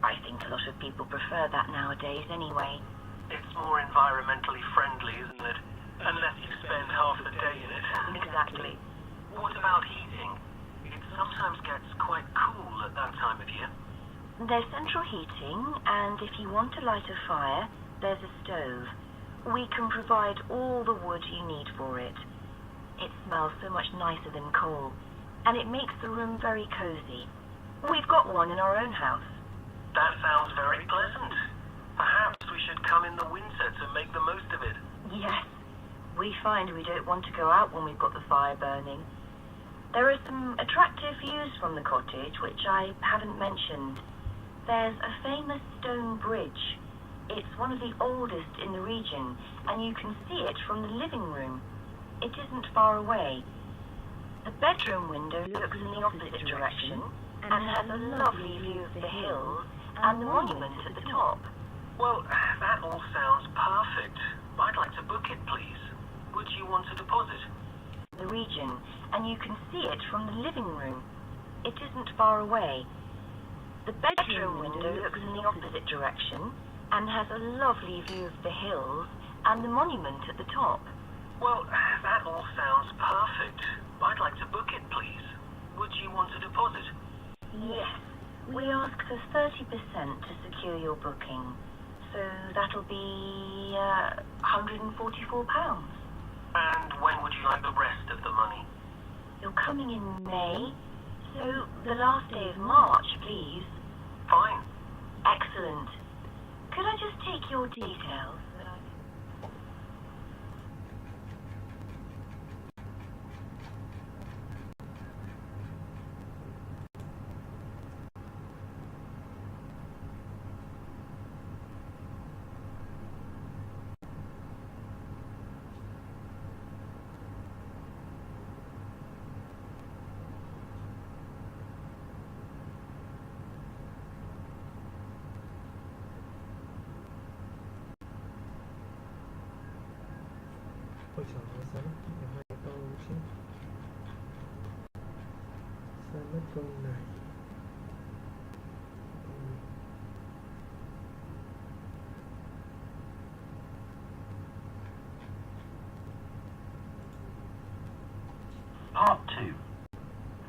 I think a lot of people prefer that nowadays anyway. It's more environmentally friendly, isn't it? Unless you spend half the day in it. Exactly. What about heating? It sometimes gets quite cool at that time of year. There's central heating, and if you want to light a fire, there's a stove. We can provide all the wood you need for it. It smells so much nicer than coal, and it makes the room very cozy. We've got one in our own house. That sounds very pleasant. Perhaps we should come in the winter to make the most of it. Yes. We find we don't want to go out when we've got the fire burning. There are some attractive views from the cottage, which I haven't mentioned. There's a famous stone bridge. It's one of the oldest in the region, and you can see it from the living room. It isn't far away. The bedroom window looks in the opposite direction and has a lovely view of the hills and the monument at the top. Well, that all sounds perfect. I'd like to book it, please. Would you want a deposit? The region, and you can see it from the living room. It isn't far away. The bedroom window looks in the opposite direction and has a lovely view of the hills and the monument at the top. Well, that all sounds perfect. I'd like to book it, please. Would you want a deposit? Yes. We ask for 30% to secure your booking. So that'll be £144. And when would you like the rest of the money? You're coming in May, so the last day of March, please. Fine. Excellent. Could I just take your details? Ôi trời ơi, sao mất có 2 câu chứ? Sao mất câu này? Part 2.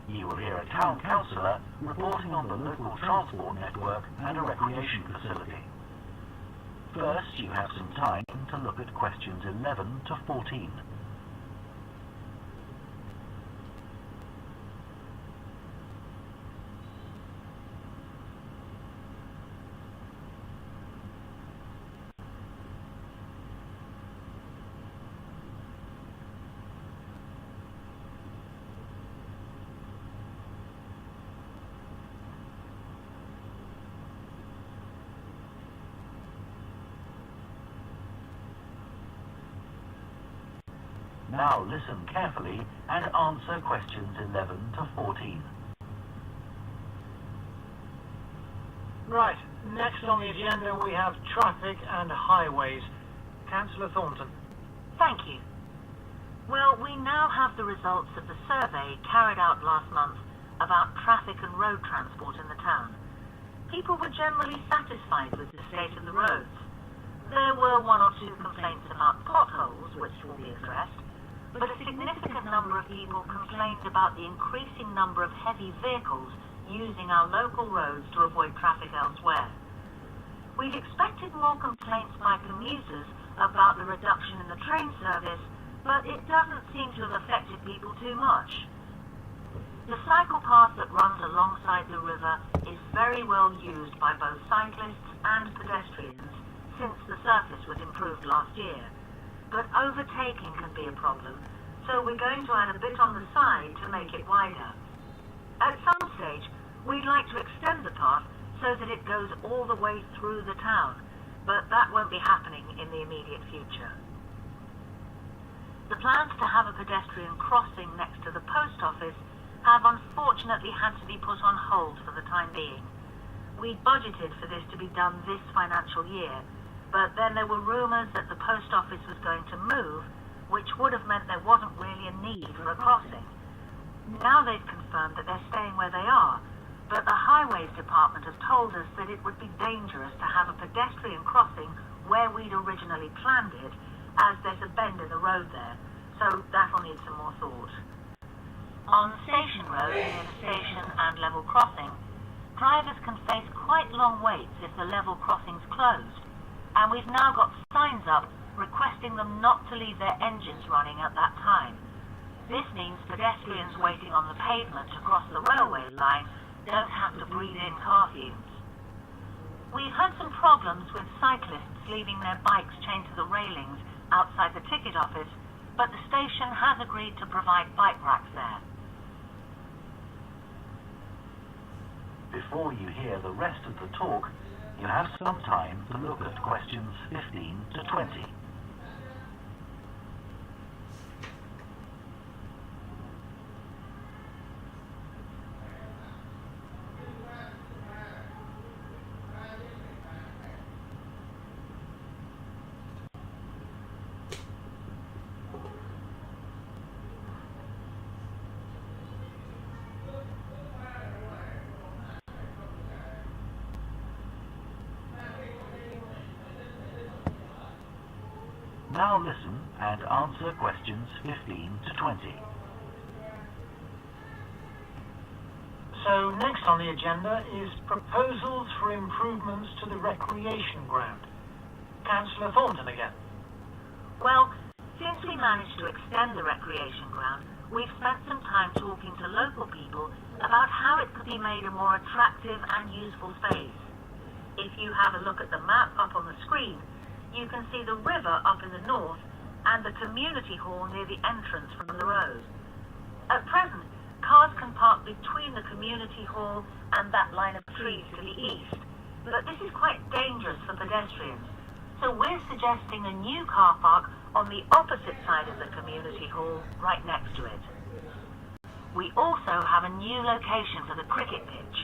You will hear a town councillor reporting on the local transport network and a recreation facility. First, you have some time to look at questions 11 to 14. Now listen carefully and answer questions 11 to 14. Right, next on the agenda we have traffic and highways. Councillor Thornton. Thank you. Well, we now have the results of the survey carried out last month about traffic and road transport in the town. People were generally satisfied with the state of the roads. There were one or two complaints about potholes, which will be addressed, but a significant number of people complained about the increasing number of heavy vehicles using our local roads to avoid traffic elsewhere. We'd expected more complaints by commuters about the reduction in the train service, but it doesn't seem to have affected people too much. The cycle path that runs alongside the river is very well used by both cyclists and pedestrians since the surface was improved last year. But overtaking can be a problem, so we're going to add a bit on the side to make it wider. At some stage, we'd like to extend the path so that it goes all the way through the town, but that won't be happening in the immediate future. The plans to have a pedestrian crossing next to the post office have unfortunately had to be put on hold for the time being. We budgeted for this to be done this financial year, but then there were rumours that the post office was going to move, which would have meant there wasn't really a need for a crossing. Now they've confirmed that they're staying where they are, but the Highways Department has told us that it would be dangerous to have a pedestrian crossing where we'd originally planned it, as there's a bend in the road there, so that'll need some more thought. On Station Road, near the station and level crossing, drivers can face quite long waits if the level crossing's closed, and we've now got signs up requesting them not to leave their engines running at that time. This means pedestrians waiting on the pavement to cross the railway line don't have to breathe in car fumes. We've had some problems with cyclists leaving their bikes chained to the railings outside the ticket office, but the station has agreed to provide bike racks there. Before you hear the rest of the talk, you have some time to look at questions 15 to 20. Now listen and answer questions 15 to 20. So next on the agenda is proposals for improvements to the recreation ground. Councillor Thornton again. Well, since we managed to extend the recreation ground, we've spent some time talking to local people about how it could be made a more attractive and useful space. If you have a look at the map up on the screen, you can see the river up in the north and the community hall near the entrance from the road. At present, cars can park between the community hall and that line of trees to the east, but this is quite dangerous for pedestrians, so we're suggesting a new car park on the opposite side of the community hall, right next to it. We also have a new location for the cricket pitch.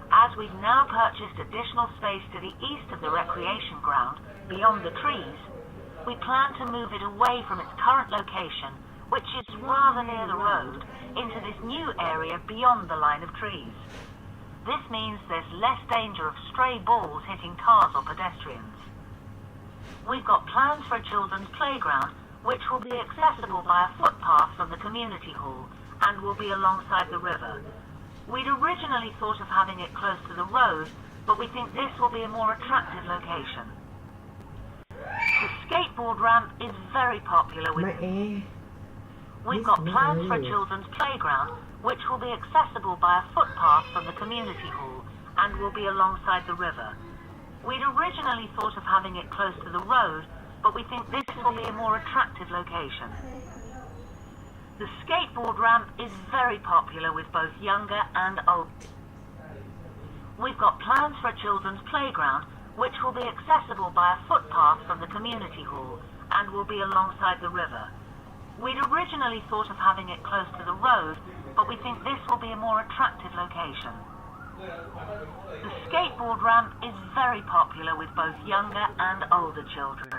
As we've now purchased additional space to the east of the recreation ground, beyond the trees, we plan to move it away from its current location, which is rather near the road, into this new area beyond the line of trees. This means there's less danger of stray balls hitting cars or pedestrians. We've got plans for a children's playground, which will be accessible by a footpath from the community hall and will be alongside the river. We'd originally thought of having it close to the road, but we think this will be a more attractive location. The skateboard ramp is very popular with... We've got plans for a children's playground, which will be accessible by a footpath from the community hall and will be alongside the river. We'd originally thought of having it close to the road, but we think this will be a more attractive location. The skateboard ramp is very popular with both younger and old. We've got plans for a children's playground, which will be accessible by a footpath from the community hall and will be alongside the river. We'd originally thought of having it close to the road, but we think this will be a more attractive location. The skateboard ramp is very popular with both younger and older children.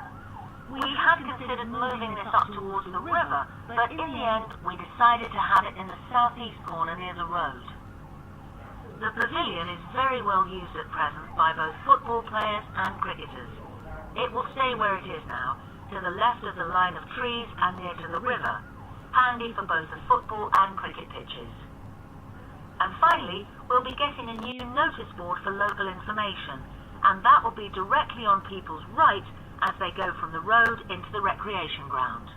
We had considered moving this up towards the river, but in the end we decided to have it in the southeast corner near the road. The pavilion is very well used at present by both football players and cricketers. It will stay where it is now, to the left of the line of trees and near to the river, handy for both the football and cricket pitches. And finally, we'll be getting a new notice board for local information, and that will be directly on people's right as they go from the road into the recreation ground.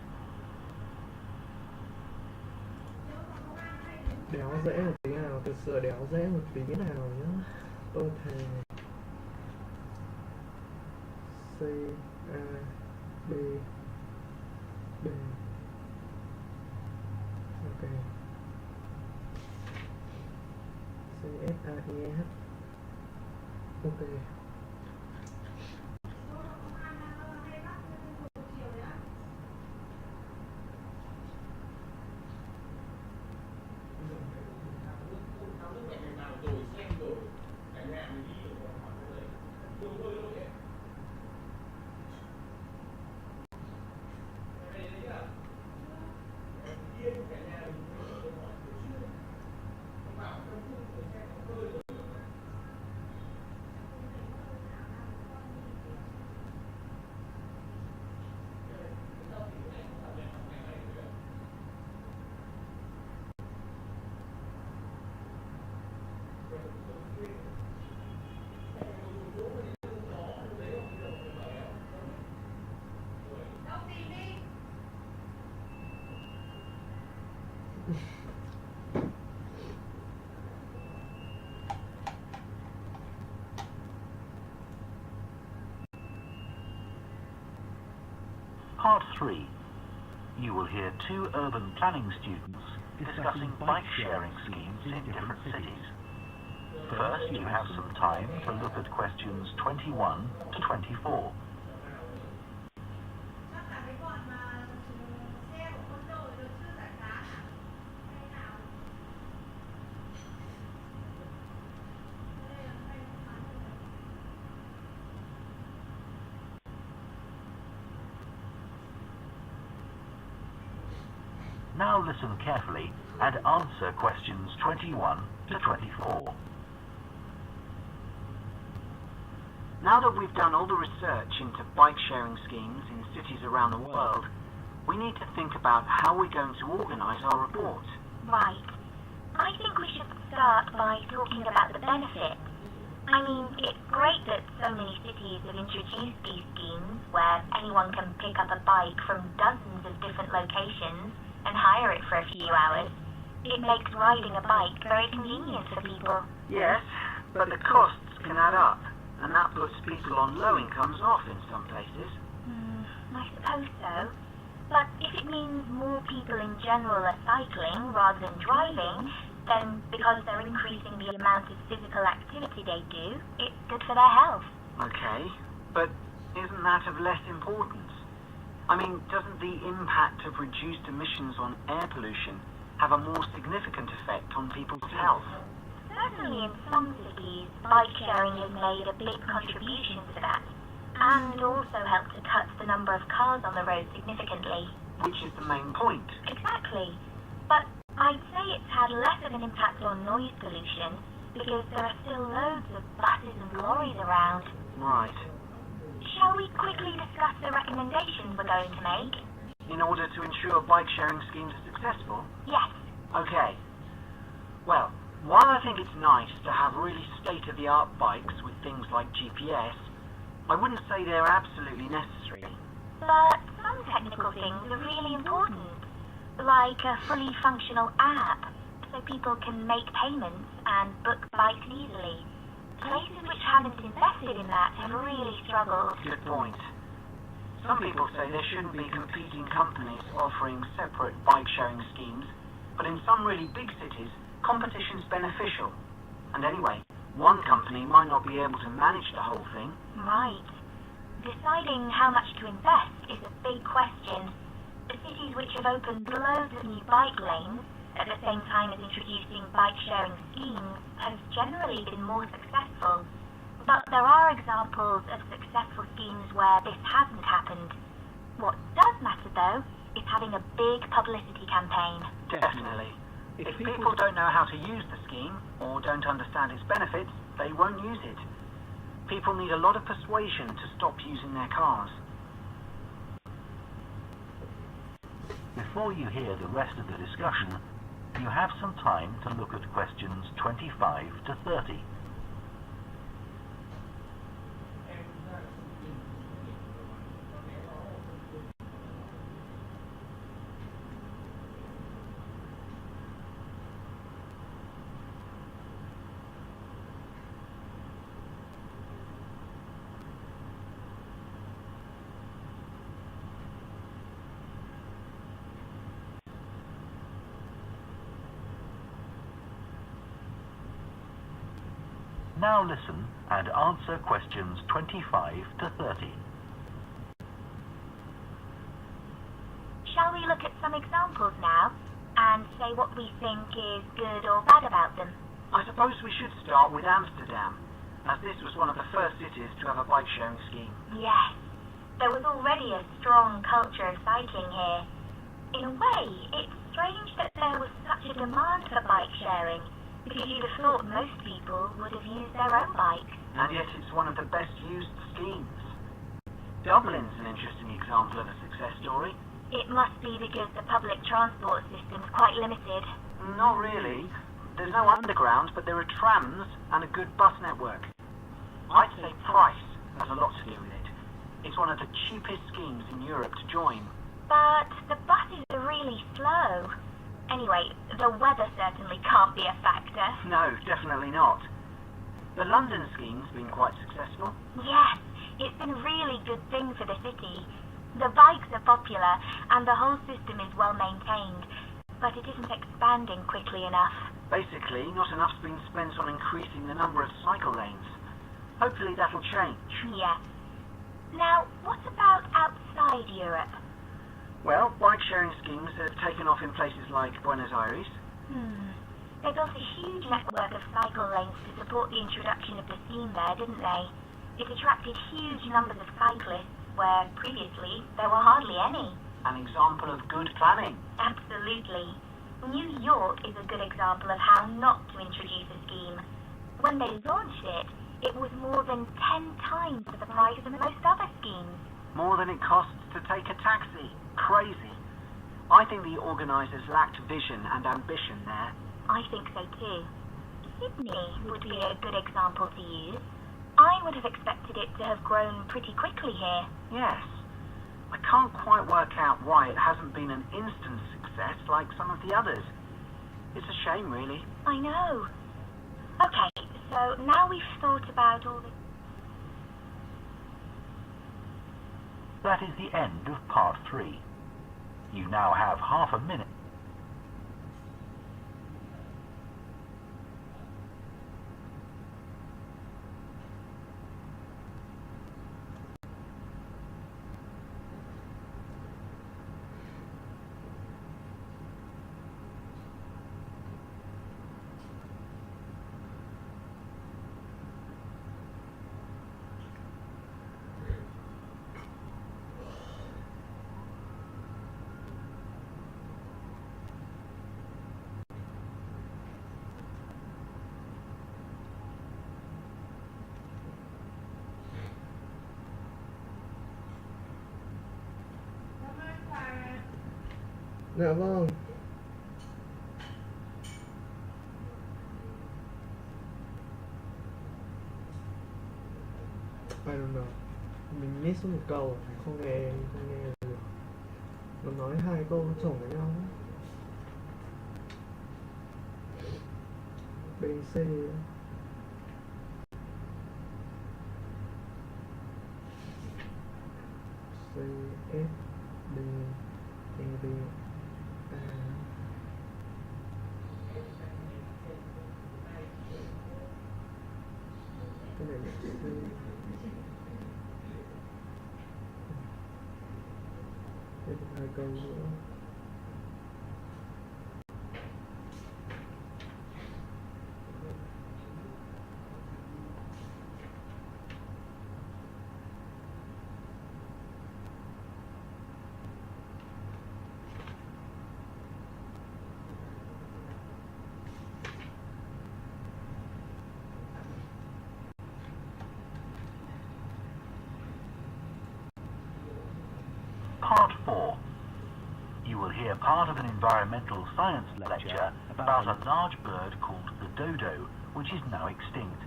Đéo dễ một tí nào, thực sự đéo dễ một tí nào nhá. Tôi thề. C A B B. Ok. C S A E H. Ok. Part 3. You will hear two urban planning students discussing bike-sharing schemes in different cities. First, you have some time to look at questions 21 to 24. Now listen carefully and answer questions 21 to 24. Now that we've done all the research into bike-sharing schemes in cities around the world, we need to think about how we're going to organise our report. Right. I think we should start by talking about the benefits. I mean, it's great that so many cities have introduced these schemes where anyone can pick up a bike from dozens of different locations and hire it for a few hours. It makes riding a bike very convenient for people. Yes, but the costs can add up, and that puts people on low incomes off in some places. I suppose so. But if it means more people in general are cycling rather than driving, then because they're increasing the amount of physical activity they do, it's good for their health. Okay, but isn't that of less importance? I mean, doesn't the impact of reduced emissions on air pollution have a more significant effect on people's health? Certainly in some cities, bike sharing has made a big contribution to that, and also helped to cut the number of cars on the road significantly. Which is the main point. Exactly. But I'd say it's had less of an impact on noise pollution, because there are still loads of buses and lorries around. Right. Shall we quickly discuss the recommendations we're going to make? In order to ensure bike-sharing schemes are successful? Yes. Okay. Well, while I think it's nice to have really state-of-the-art bikes with things like GPS, I wouldn't say they're absolutely necessary. But some technical things are really important, like a fully functional app, so people can make payments and book bikes easily. Places which haven't invested in that have really struggled. Good point. Some people say there shouldn't be competing companies offering separate bike-sharing schemes, but in some really big cities, competition's beneficial. And anyway, one company might not be able to manage the whole thing. Right. Deciding how much to invest is a big question, the cities which have opened loads of new bike lanes at the same time as introducing bike-sharing schemes have generally been more successful. But there are examples of successful schemes where this hasn't happened. What does matter, though, is having a big publicity campaign. Definitely. If people don't know how to use the scheme, or don't understand its benefits, they won't use it. People need a lot of persuasion to stop using their cars. Before you hear the rest of the discussion, you have some time to look at questions 25 to 30. Now listen and answer questions 25 to 30. Shall we look at some examples now and say what we think is good or bad about them? I suppose we should start with Amsterdam, as this was one of the first cities to have a bike-sharing scheme. Yes, there was already a strong culture of cycling here. In a way, it's strange that there was such a demand for bike sharing, because you'd have thought most people would have used their own bikes. And yet it's one of the best used schemes. Dublin's an interesting example of a success story. It must be because the public transport system's quite limited. Not really. There's no underground, but there are trams and a good bus network. I'd say price has a lot to do with it. It's one of the cheapest schemes in Europe to join. But the buses are really slow. Anyway, the weather certainly can't be a factor. No, definitely not. The London scheme's been quite successful. Yes, it's been a really good thing for the city. The bikes are popular and the whole system is well maintained, but it isn't expanding quickly enough. Basically, not enough's been spent on increasing the number of cycle lanes. Hopefully that'll change. Yeah. Now, what about outside Europe? Well, bike-sharing schemes have taken off in places like Buenos Aires. They built a huge network of cycle lanes to support the introduction of the scheme there, didn't they? It attracted huge numbers of cyclists, where previously there were hardly any. An example of good planning. Absolutely. New York is a good example of how not to introduce a scheme. When they launched it, it was more than 10 times the price of most other schemes. More than it costs to take a taxi. Crazy. I think the organisers lacked vision and ambition there. I think so too. Sydney would be a good example to use. I would have expected it to have grown pretty quickly here. Yes. I can't quite work out why it hasn't been an instant success like some of the others. It's a shame, really. I know. Okay, so now we've thought about all the... That is the end of part 3. You now have half a minute. Dạ vâng. I don't know. Mình miss một câu, không nghe được. Nó nói 2 câu nó chồng với nhau. B, C. C, F, D, E, B. Cái này là C. Đây là 2 câu nữa. Part 4. You will hear part of an environmental science lecture about a large bird called the dodo, which is now extinct.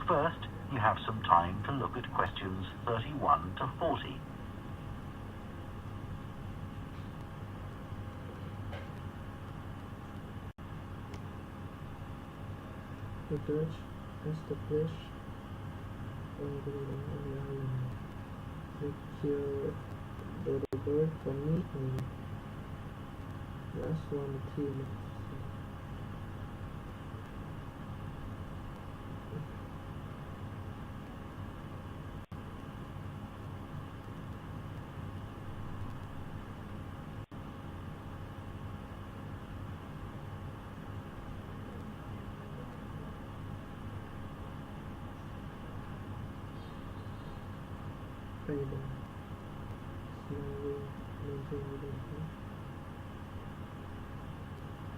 First, you have some time to look at questions 31 to 40. The Dutch established on the island. They kill the bird for meat and last one team.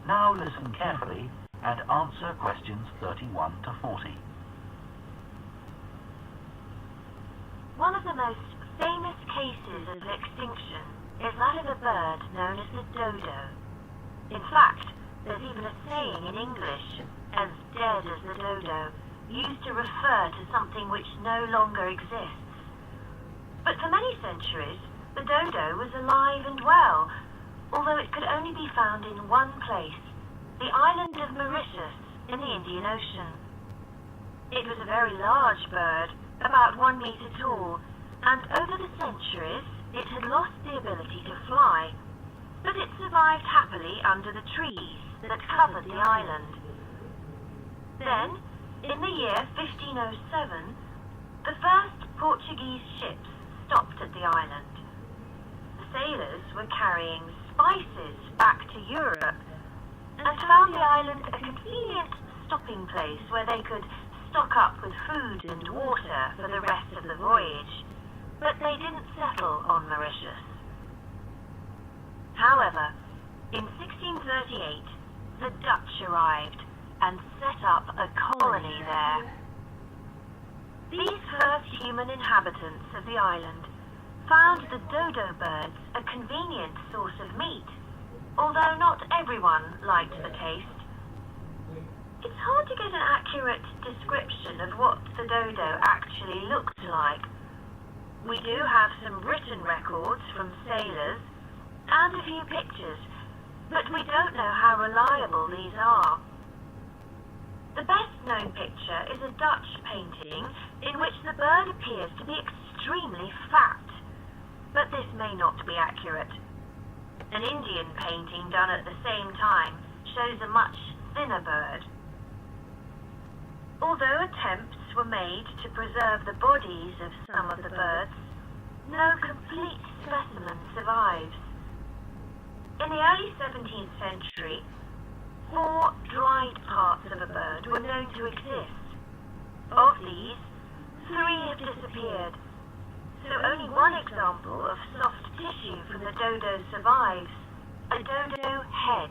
Now listen carefully and answer questions 31 to 40. One of the most famous cases of extinction is that of a bird known as the dodo. In fact, there's even a saying in English, as dead as the dodo, used to refer to something which no longer exists. But for many centuries, the dodo was alive and well, although it could only be found in one place, the island of Mauritius in the Indian Ocean. It was a very large bird, about 1 meter tall, and over the centuries it had lost the ability to fly, but it survived happily under the trees that covered the island. Then, in the year 1507, the first Portuguese ships stopped at the island. The sailors were carrying spices back to Europe and found the island a convenient stopping place where they could stock up with food and water for the rest of the voyage, but they didn't settle on Mauritius. However, in 1638, the Dutch arrived and set up a colony there. These first human inhabitants of the island found the dodo birds a convenient source of meat, although not everyone liked the taste. It's hard to get an accurate description of what the dodo actually looked like. We do have some written records from sailors and a few pictures, but we don't know how reliable these are. The best known picture is a Dutch painting in which the bird appears to be extremely fat, but this may not be accurate. An Indian painting done at the same time shows a much thinner bird. Although attempts were made to preserve the bodies of some of the birds, no complete specimen survives. In the early 17th century, 4 dried parts of a bird were known to exist. Of these, 3 have disappeared, so only one example of soft tissue from the dodo survives, a dodo head.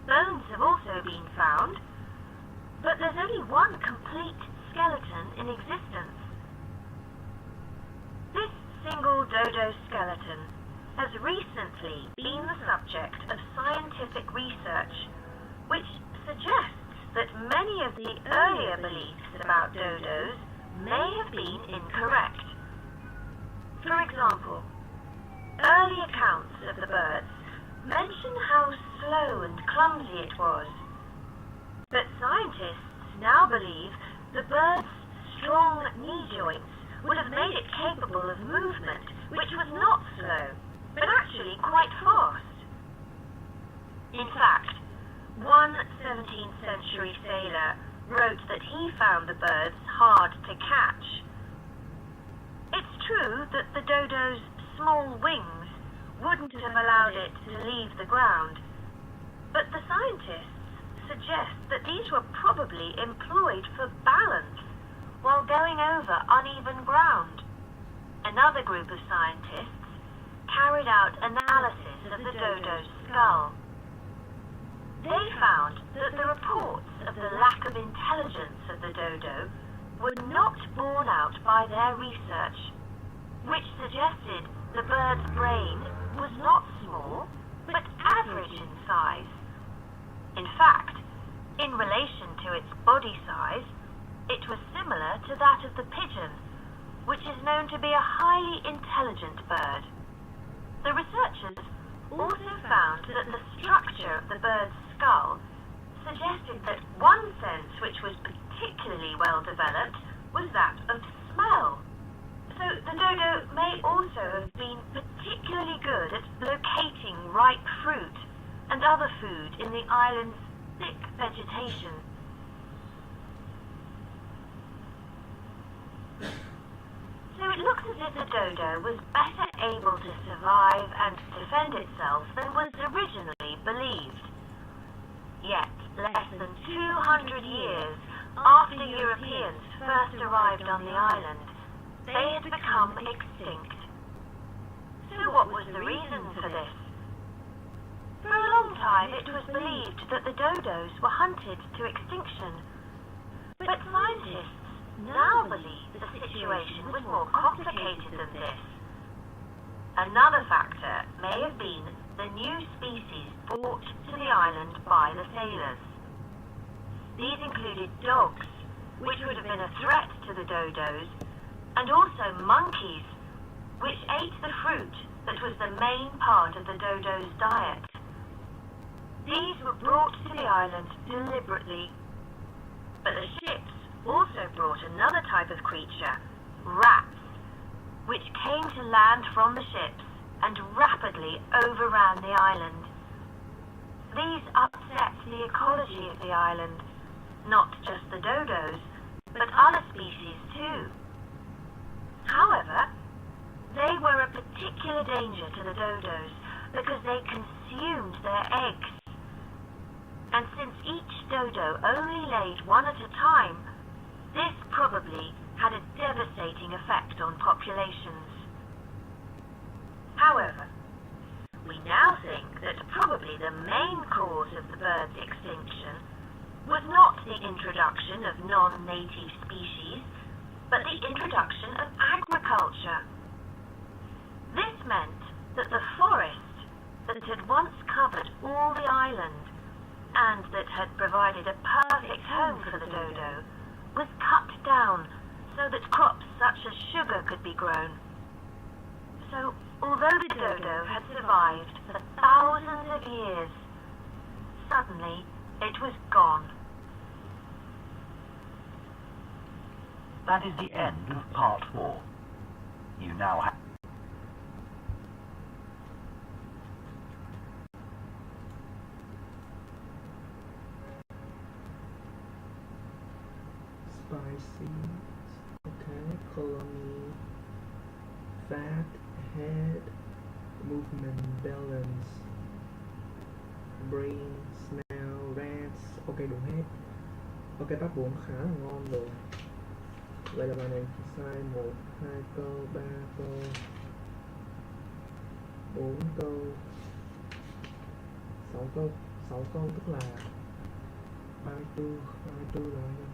Bones have also been found, but there's only one complete skeleton in existence. This single dodo skeleton has recently been the subject of scientific research, which suggests that many of the earlier beliefs about dodos may have been incorrect. For example, early accounts of the birds mention how slow and clumsy it was, but scientists now believe the bird's strong knee joints would have made it capable of movement, which was not slow, but actually quite fast. In fact, one 17th century sailor wrote that he found the birds hard to catch. It's true that the dodo's small wings wouldn't have allowed it to leave the ground. But the scientists suggest that these were probably employed for balance while going over uneven ground. Another group of scientists carried out analysis of the dodo's skull. They found that the reports of the lack of intelligence of the dodo were not borne out by their research, which suggested the bird's brain was not small, but average in size. In fact, in relation to its body size, it was similar to that of the pigeon, which is known to be a highly intelligent bird. The researchers also found that the structure of the bird's skull suggested that one sense which was particularly well developed was that of smell. So the dodo may also have been particularly good at locating ripe fruit and other food in the island's thick vegetation. So it looks as if the dodo was better able to survive and defend itself than was originally believed. Yet, less than 200 years after Europeans first arrived on the island, they had become extinct. So what was the reason for this? For a long time it was believed that the dodos were hunted to extinction. But scientists now believe the situation was more complicated than this. Another factor may have been the new species brought to the island by the sailors. These included dogs, which would have been a threat to the dodos, and also monkeys, which ate the fruit that was the main part of the dodo's diet. These were brought to the island deliberately. But the ships also brought another type of creature, rats, which came to land from the ships and rapidly overran the island. These upset the ecology of the island, not just the dodos, but other species too. However, they were a particular danger to the dodos because they consumed their eggs. And since each dodo only laid one at a time, this probably had a devastating effect on populations. However, we now think that probably the main cause of the bird's extinction was not the introduction of non-native species, but the introduction of agriculture. This meant that the forest that had once covered all the island and that had provided a perfect home for the dodo was cut down so that crops such as sugar could be grown. So, although the dodo had survived for thousands of years, suddenly it was gone. That is the end of part 4. You now have... Spicy, okay, colony, fat, head, movement, balance, brain, smell, rats, ok đủ hết. Ok, bắt 4 khá là ngon rồi. Vậy là bài này sai 1, 2 câu, 3 câu, 4 câu, 6 câu. 6 câu tức là 34 rồi nha.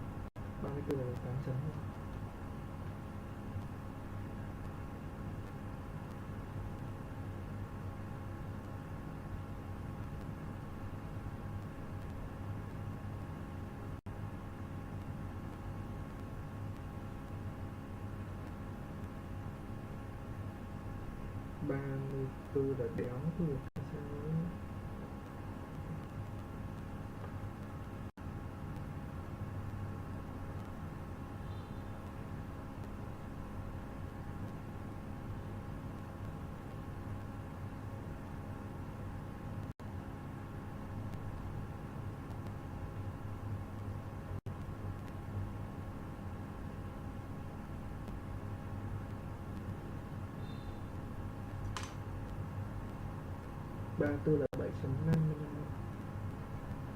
34 là 8 chấm rồi. Tư là đéo được sao ấy. 34 là 7.5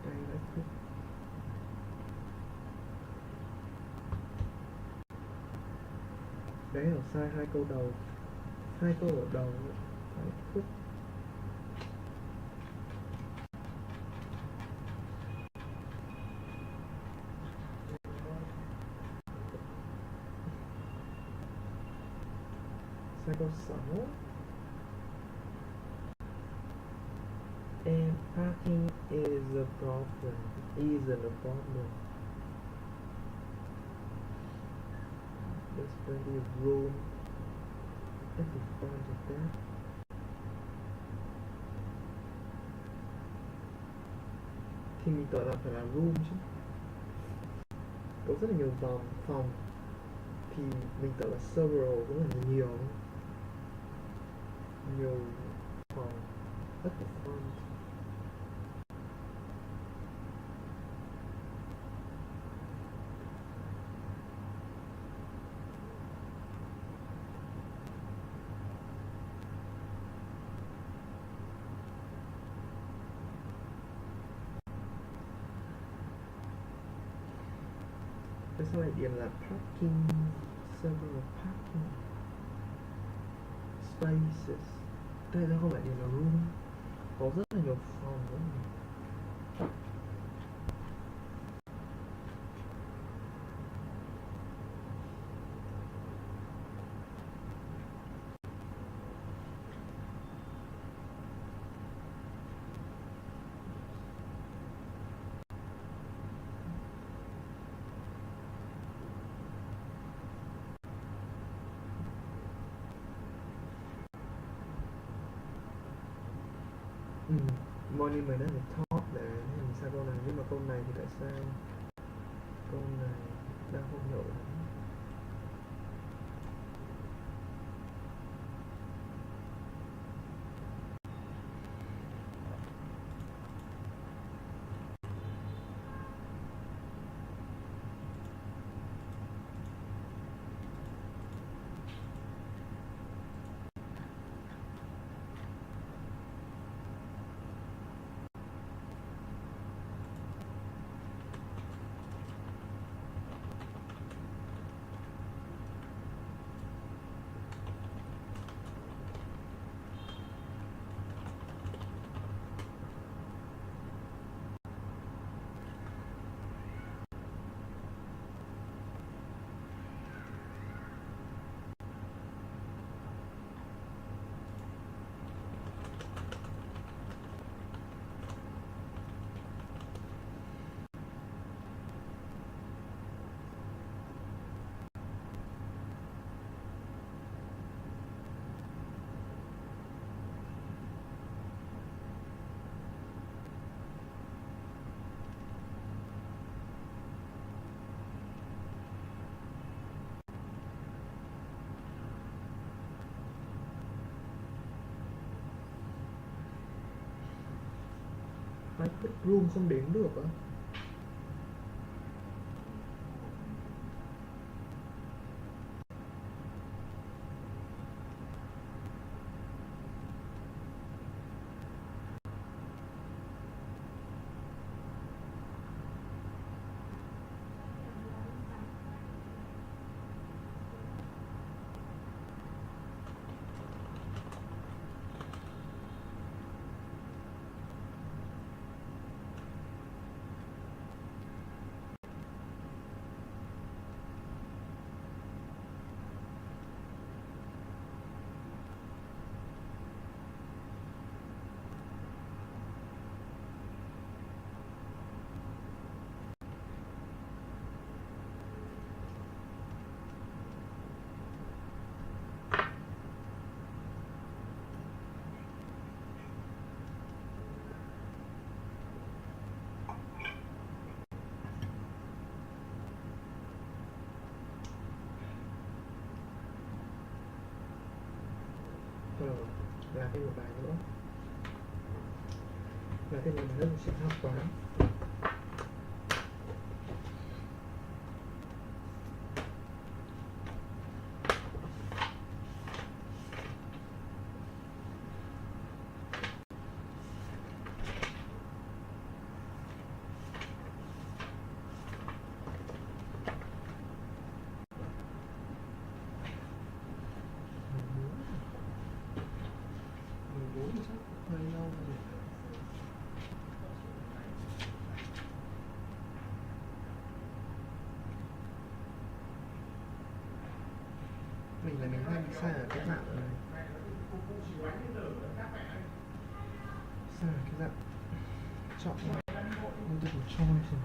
đây là phút. Đấy là sai hai câu đầu, hai câu ở đầu phải phút. Sai câu 6. And parking is a problem. Isn't a problem. There's plenty of room at the front of that. Thì mình gọi là phải là room chứ. Có rất là nhiều phòng thì mình gọi là several, cũng là nhiều phòng at the front. Cái sau này điểm là parking, several parking spaces. Đây nó không phải điểm là room, có rất là nhiều phòng nữa. Morning mình đã được top để mình sai câu này, nhưng mà câu này thì tại sao câu này đang không hiểu lắm. Bedroom không đếm được á. Là thêm một bài nữa, là thêm một bài nữa sẽ học toán. Mình là mình hay bị sai ở cái dạng này. Sai ở cái dạng chọn multiple choice.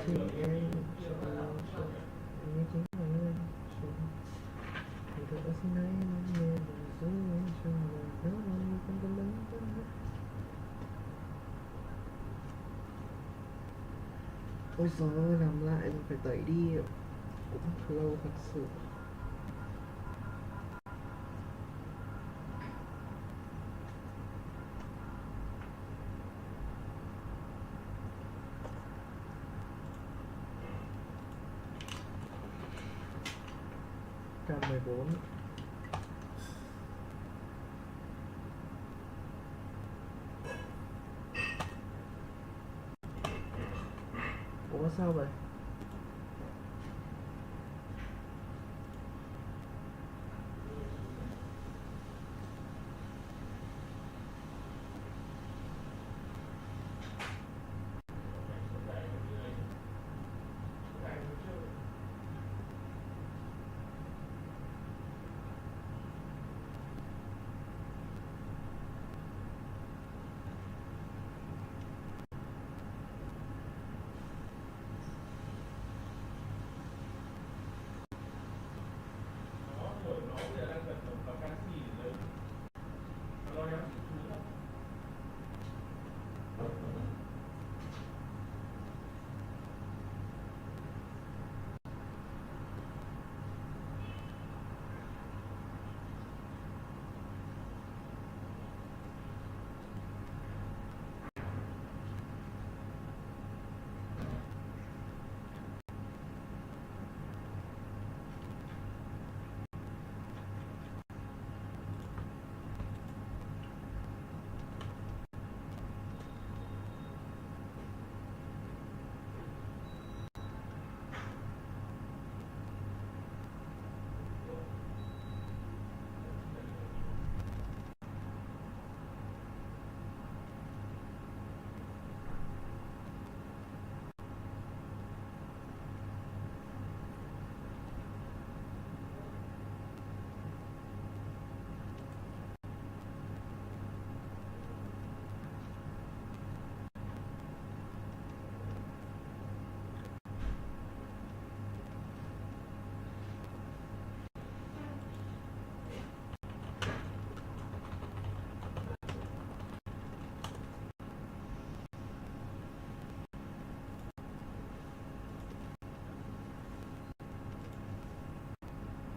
Thì em chính là nơi thì thật ở xin ấy nó nghe và giữ cho người đó không có lớn quá. Ôi giời ơi, làm lại rồi phải tẩy đi, cũng lâu thật sự. K14 Ủa sao vậy?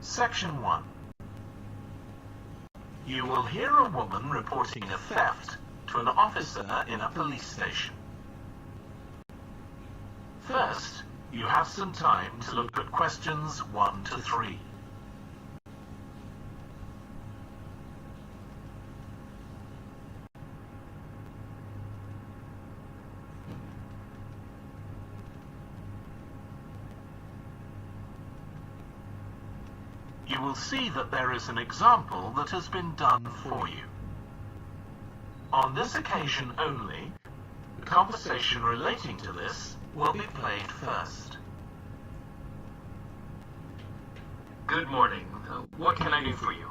Section 1. You will hear a woman reporting a theft to an officer in a police station. First, you have some time to look at questions 1 to 3. You will see that there is an example that has been done for you. On this occasion only, the conversation relating to this will be played first. Good morning. What can I do for you?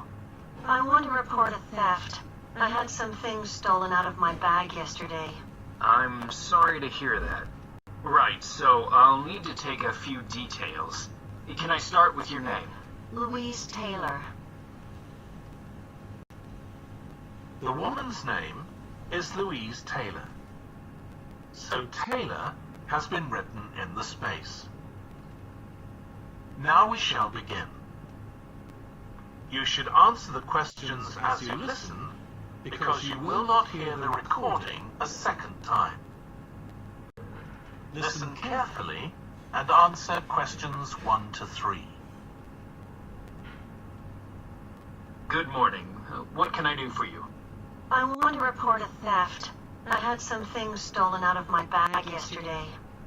I want to report a theft. I had some things stolen out of my bag yesterday. I'm sorry to hear that. Right, so I'll need to take a few details. Can I start with your name? Louise Taylor. The woman's name is Louise Taylor. So Taylor has been written in the space. Now we shall begin. You should answer the questions as you listen, because you will not hear the recording a second time. Listen carefully and answer questions 1 to 3. Good morning. What can I do for you? I want to report a theft. I had some things stolen out of my bag yesterday.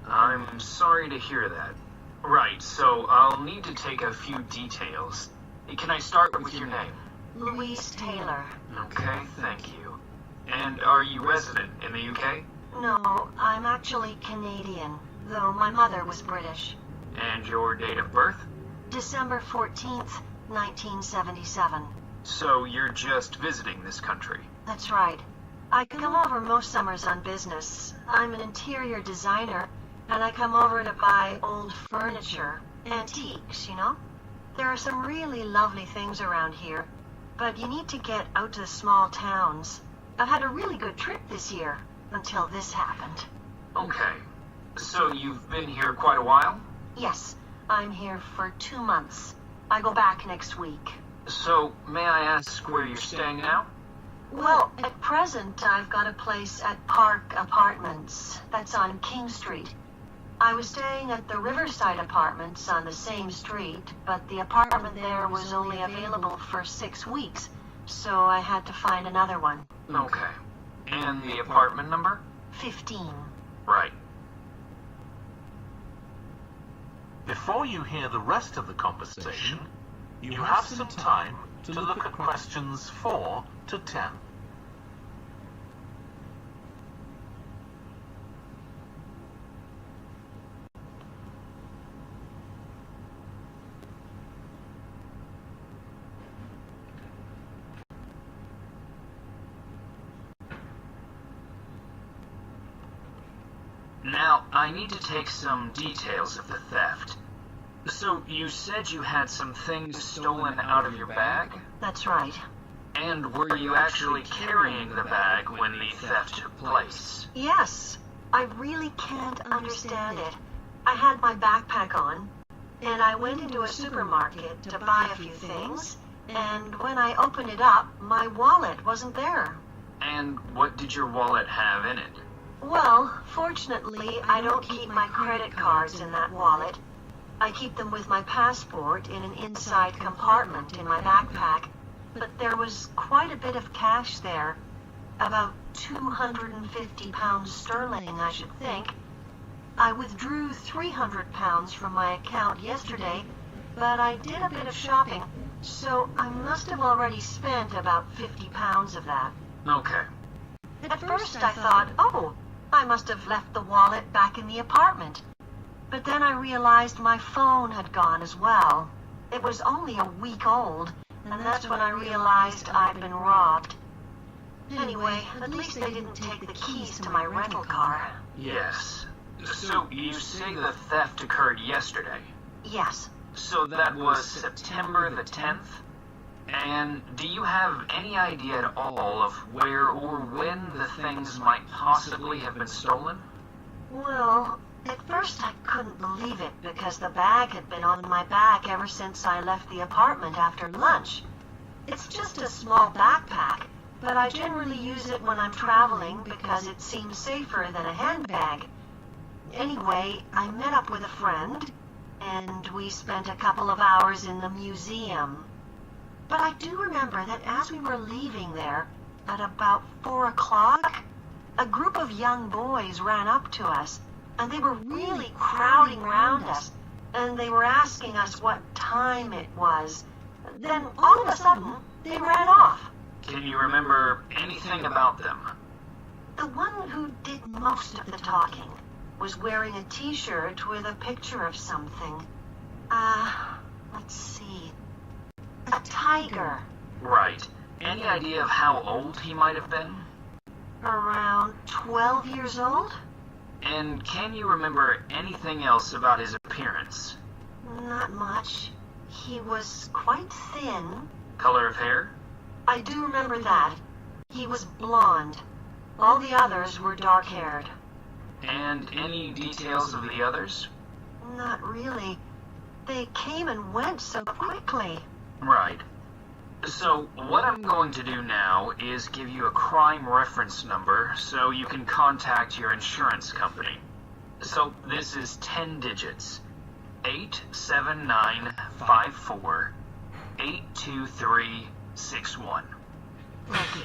I'm sorry to hear that. Right, so I'll need to take a few details. Can I start with your name? Louise Taylor. Okay, thank you. And are you resident in the UK? No, I'm actually Canadian, though my mother was British. And your date of birth? December 14th, 1977. So you're just visiting this country? That's right. I come over most summers on business. I'm an interior designer, and I come over to buy old furniture, antiques, you know? There are some really lovely things around here, but you need to get out to the small towns. I've had a really good trip this year, until this happened. Okay. So you've been here quite a while? Yes, I'm here for 2 months. I go back next week. So, may I ask where you're staying now? Well, at present, I've got a place at Park Apartments. That's on King Street. I was staying at the Riverside Apartments on the same street, but the apartment there was only available for 6 weeks, so I had to find another one. Okay. And the apartment number? 15. Right. Before you hear the rest of the conversation, you have some time to look at questions 4 to 10. Now, I need to take some details of the theft. So, you said you had some things stolen out of your bag? That's right. And were you actually carrying the bag when the theft took place? Yes. I really can't understand it. I had my backpack on, and I went into a supermarket to buy a few things, and when I opened it up, my wallet wasn't there. And what did your wallet have in it? Well, fortunately, I don't keep my credit cards in that wallet. I keep them with my passport in an inside compartment in my backpack, but there was quite a bit of cash there. About 250 pounds sterling, I should think. I withdrew 300 pounds from my account yesterday, but I did a bit of shopping, so I must have already spent about 50 pounds of that. Okay. At first I thought, oh, I must have left the wallet back in the apartment. But then I realized my phone had gone as well. It was only a week old, and that's when I realized I'd been robbed. Anyway, at least they didn't take the keys to my rental car. Yes. So, you say the theft occurred yesterday? Yes. So that was September the 10th? And do you have any idea at all of where or when the things might possibly have been stolen? Well, at first I couldn't believe it because the bag had been on my back ever since I left the apartment after lunch. It's just a small backpack, but I generally use it when I'm traveling because it seems safer than a handbag. Anyway, I met up with a friend, and we spent a couple of hours in the museum. But I do remember that as we were leaving there, at about 4 o'clock, a group of young boys ran up to us, and they were really crowding around us, and they were asking us what time it was. Then, all of a sudden, they ran off. Can you remember anything about them? The one who did most of the talking was wearing a t-shirt with a picture of something. Let's see. A tiger. Right. Any idea of how old he might have been? Around 12 years old? And can you remember anything else about his appearance? Not much. He was quite thin. Color of hair? I do remember that. He was blonde. All the others were dark-haired. And any details of the others? Not really. They came and went so quickly. Right. So, what I'm going to do now is give you a crime reference number so you can contact your insurance company. So, this is 10 digits. 87954 82361. Lucky.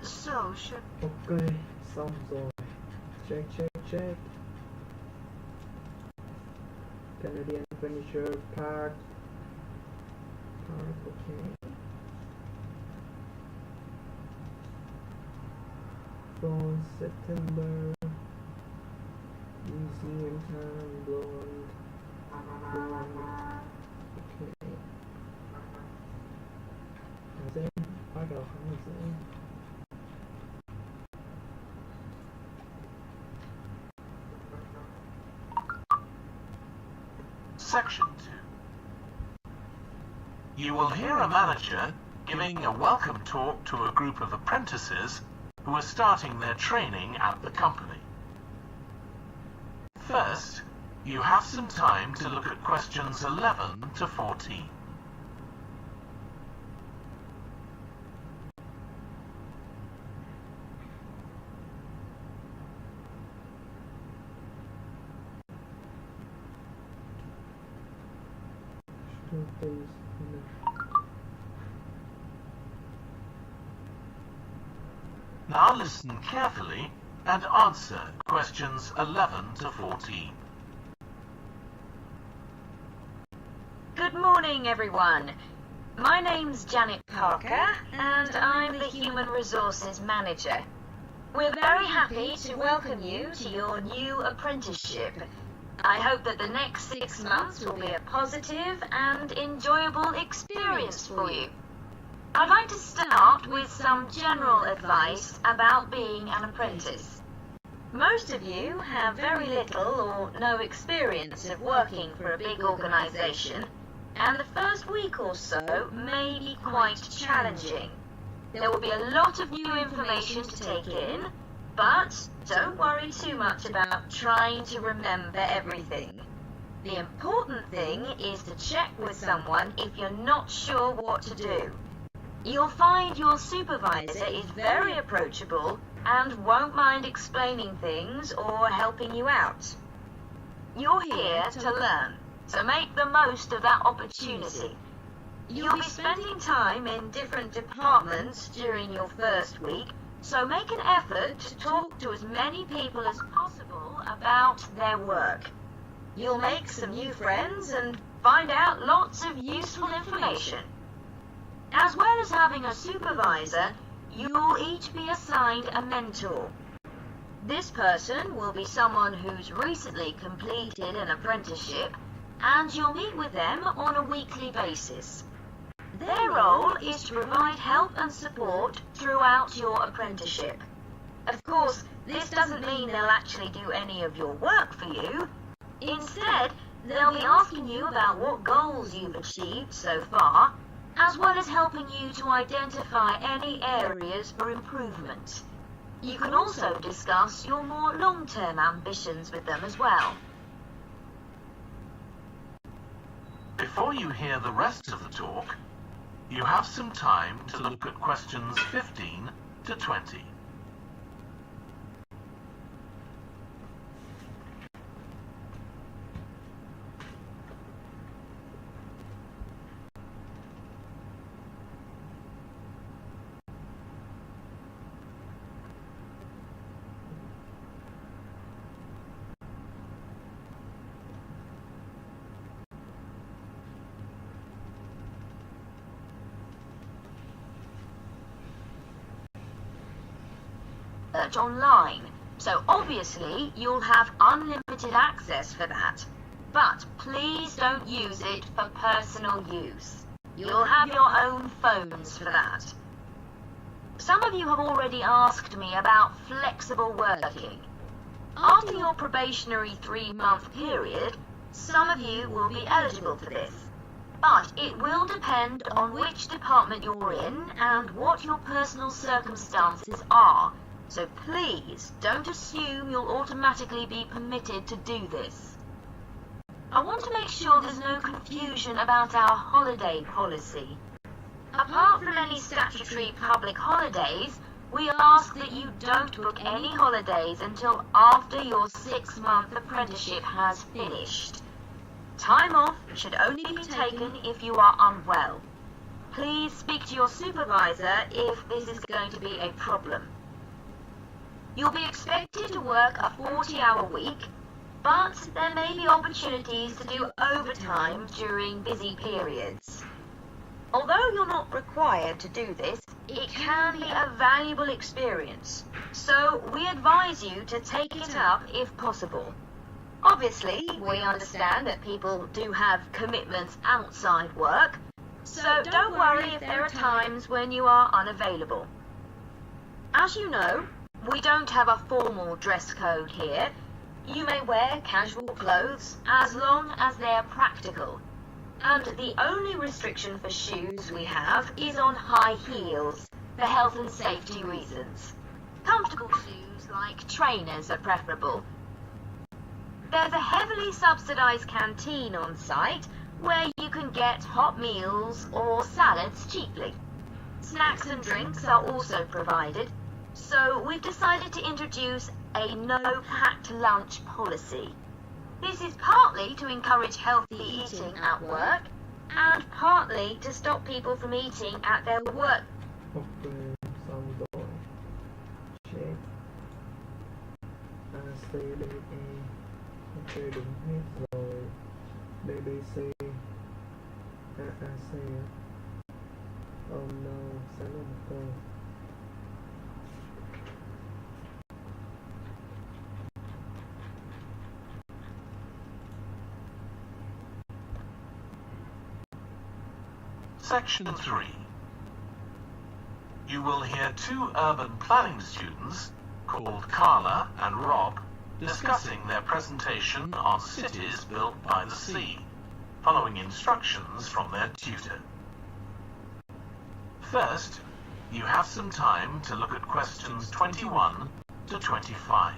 So, should... Ok, xong rồi. Check. Canadian Furniture Park. Okay. From September. Museum time, blonde. Okay. Then I got housing. Section 2. You will hear a manager giving a welcome talk to a group of apprentices who are starting their training at the company. First, you have some time to look at questions 11 to 14. Now listen carefully and answer questions 11 to 14. Good morning, everyone. My name's Janet Parker, and I'm the Human Resources Manager. We're very happy to welcome you to your new apprenticeship. I hope that the next 6 months will be a positive and enjoyable experience for you. I'd like to start with some general advice about being an apprentice. Most of you have very little or no experience of working for a big organisation, and the first week or so may be quite challenging. There will be a lot of new information to take in, but don't worry too much about trying to remember everything. The important thing is to check with someone if you're not sure what to do. You'll find your supervisor is very approachable and won't mind explaining things or helping you out. You're here to learn, so make the most of that opportunity. You'll be spending time in different departments during your first week, so make an effort to talk to as many people as possible about their work. You'll make some new friends and find out lots of useful information. As well as having a supervisor, you'll each be assigned a mentor. This person will be someone who's recently completed an apprenticeship, and you'll meet with them on a weekly basis. Their role is to provide help and support throughout your apprenticeship. Of course, this doesn't mean they'll actually do any of your work for you. Instead, they'll be asking you about what goals you've achieved so far, as well as helping you to identify any areas for improvement. You can also discuss your more long-term ambitions with them as well. Before you hear the rest of the talk, you have some time to look at questions 15 to 20. Online, so obviously you'll have unlimited access for that. But please don't use it for personal use. You'll have your own phones for that. Some of you have already asked me about flexible working. After your probationary 3-month period, some of you will be eligible for this. But it will depend on which department you're in and what your personal circumstances are. So please don't assume you'll automatically be permitted to do this. I want to make sure there's no confusion about our holiday policy. Apart from any statutory public holidays, we ask that you don't book any holidays until after your 6-month apprenticeship has finished. Time off should only be taken if you are unwell. Please speak to your supervisor if this is going to be a problem. You'll be expected to work a 40-hour week, but there may be opportunities to do overtime during busy periods. Although you're not required to do this, it can be a valuable experience, so we advise you to take it up if possible. Obviously, we understand that people do have commitments outside work, so don't worry if there are times when you are unavailable. As you know, we don't have a formal dress code here. You may wear casual clothes as long as they're practical. And the only restriction for shoes we have is on high heels, for health and safety reasons. Comfortable shoes like trainers are preferable. There's a heavily subsidised canteen on site where you can get hot meals or salads cheaply. Snacks and drinks are also provided, so we've decided to introduce a no-packed lunch policy. This is partly to encourage healthy eating at work, and partly to stop people from eating at their work. Ok, xong rồi. Check. ACDE. Ok, đúng hết rồi. BBC. AAC. Oh no, sai lầm một câu. Section 3. You will hear 2 urban planning students, called Carla and Rob, discussing their presentation on cities built by the sea, following instructions from their tutor. First, you have some time to look at questions 21 to 25.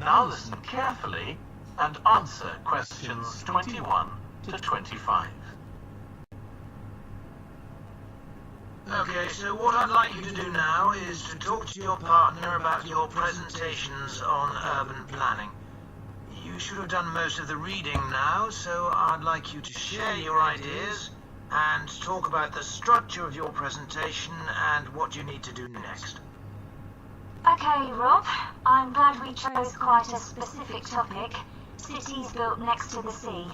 Now listen carefully and answer questions 21 to 25. Okay, so what I'd like you to do now is to talk to your partner about your presentations on urban planning. You should have done most of the reading now, so I'd like you to share your ideas and talk about the structure of your presentation and what you need to do next. Okay, Rob, I'm glad we chose quite a specific topic. Cities built next to the sea.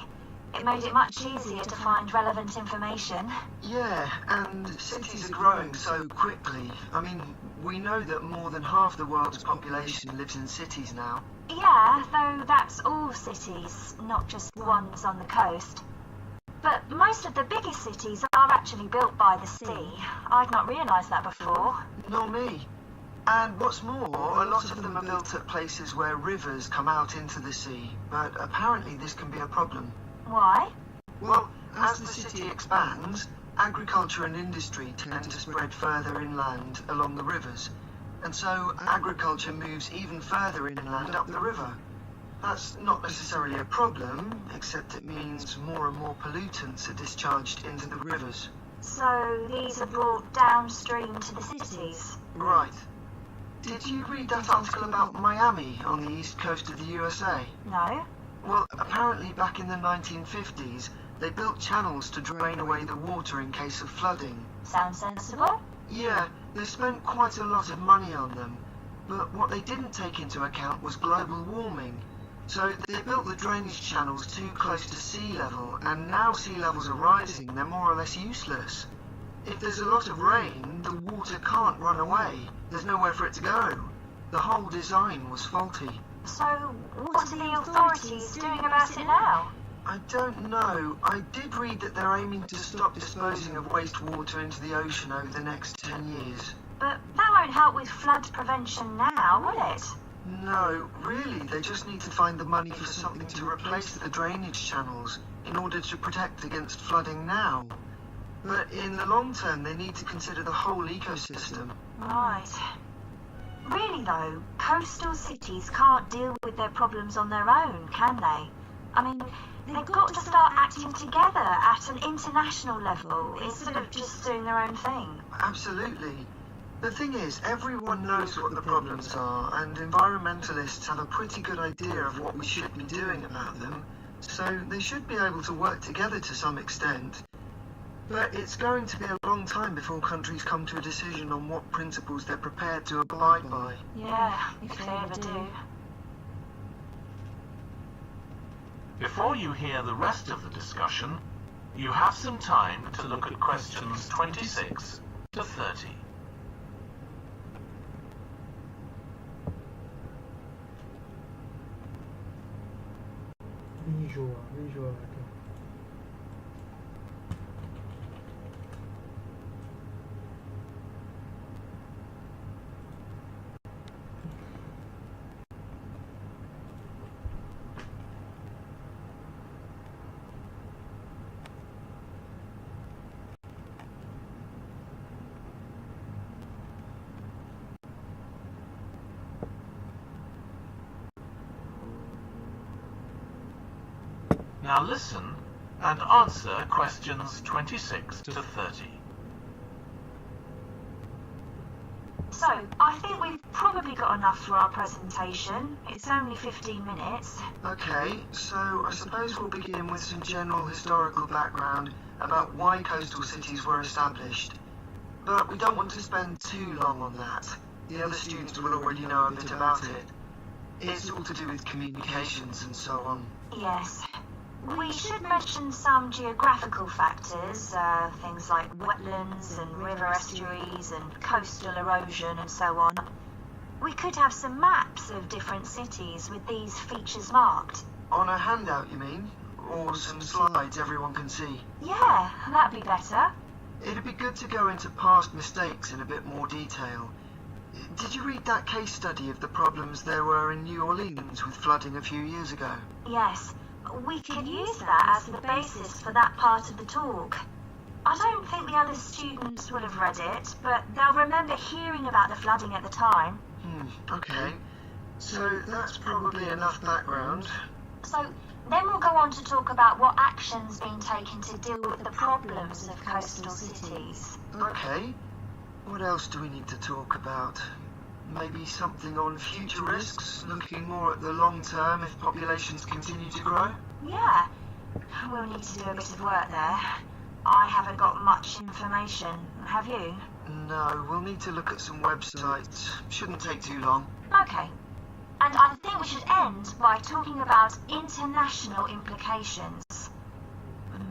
It made it much easier to find relevant information. Yeah, and cities are growing so quickly. I mean, we know that more than half the world's population lives in cities now. Yeah, though that's all cities, not just ones on the coast. But most of the biggest cities are actually built by the sea. I'd not realised that before. Nor me. And what's more, a lot of them are built at places where rivers come out into the sea, but apparently this can be a problem. Why? Well, as the city expands, agriculture and industry tend to spread further inland along the rivers, and so agriculture moves even further inland up the river. That's not necessarily a problem, except it means more and more pollutants are discharged into the rivers. So these are brought downstream to the cities? Right. Did you read that article about Miami on the east coast of the USA? No. Well, apparently back in the 1950s, they built channels to drain away the water in case of flooding. Sounds sensible. Yeah, they spent quite a lot of money on them, but what they didn't take into account was global warming. So they built the drainage channels too close to sea level, and now sea levels are rising, they're more or less useless. If there's a lot of rain, the water can't run away. There's nowhere for it to go. The whole design was faulty. So, what are the authorities doing about it now? I don't know. I did read that they're aiming to stop disposing of wastewater into the ocean over the next 10 years. But that won't help with flood prevention now, will it? No, really, they just need to find the money for something to replace the drainage channels in order to protect against flooding now. But in the long term, they need to consider the whole ecosystem. Right. Really though, coastal cities can't deal with their problems on their own, can they? I mean, they've got to start acting together at an international level instead of just doing their own thing. Absolutely. The thing is, everyone knows what the problems are, and environmentalists have a pretty good idea of what we should be doing about them, so they should be able to work together to some extent. But it's going to be a long time before countries come to a decision on what principles they're prepared to abide by. Yeah, if they ever do. Before you hear the rest of the discussion, you have some time to look at questions 26 to 30. Visual. Now listen and answer questions 26 to 30. So, I think we've probably got enough for our presentation. It's only 15 minutes. Okay, so I suppose we'll begin with some general historical background about why coastal cities were established. But we don't want to spend too long on that. The other students will already know a bit about it. It's all to do with communications and so on. Yes. We should mention some geographical factors, things like wetlands and river estuaries and coastal erosion and so on. We could have some maps of different cities with these features marked. On a handout, you mean? Or some slides everyone can see? Yeah, that'd be better. It'd be good to go into past mistakes in a bit more detail. Did you read that case study of the problems there were in New Orleans with flooding a few years ago? Yes. We could use that as the basis for that part of the talk. I don't think the other students will have read it, but they'll remember hearing about the flooding at the time. Okay. So that's probably enough background. So then we'll go on to talk about what action's been taken to deal with the problems of coastal cities. Okay. What else do we need to talk about? Maybe something on future risks, looking more at the long term if populations continue to grow? Yeah. We'll need to do a bit of work there. I haven't got much information. Have you? No, we'll need to look at some websites. Shouldn't take too long. Okay. And I think we should end by talking about international implications.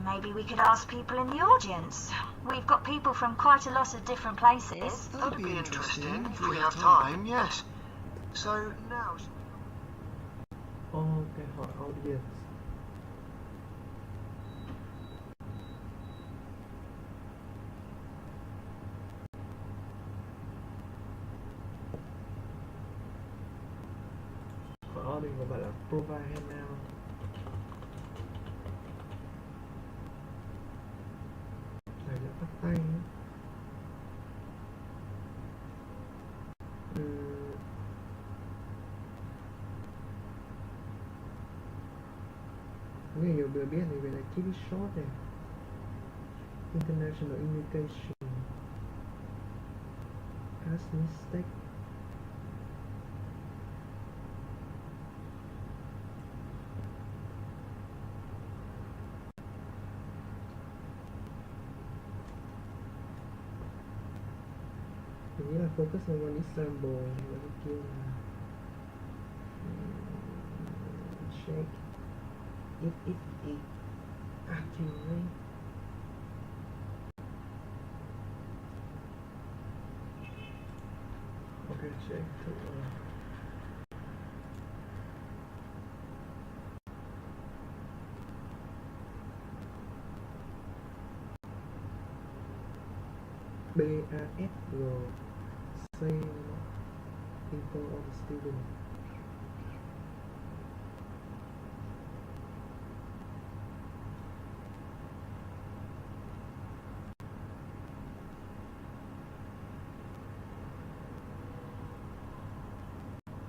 Maybe we could ask people in the audience. We've got people from quite a lot of different places. That'd be interesting if we have time, yes. So now... Okay, hỏi audience. Hỏi audience và bạn là provide handout. Này là bắt tay nữa. Có nhiều người biết thì về là keep it short này. International implication. Past mistake. Mình nghĩ là focus on one example và cái kia là check if it is accurate. Okay, check thử BASG say info of the student.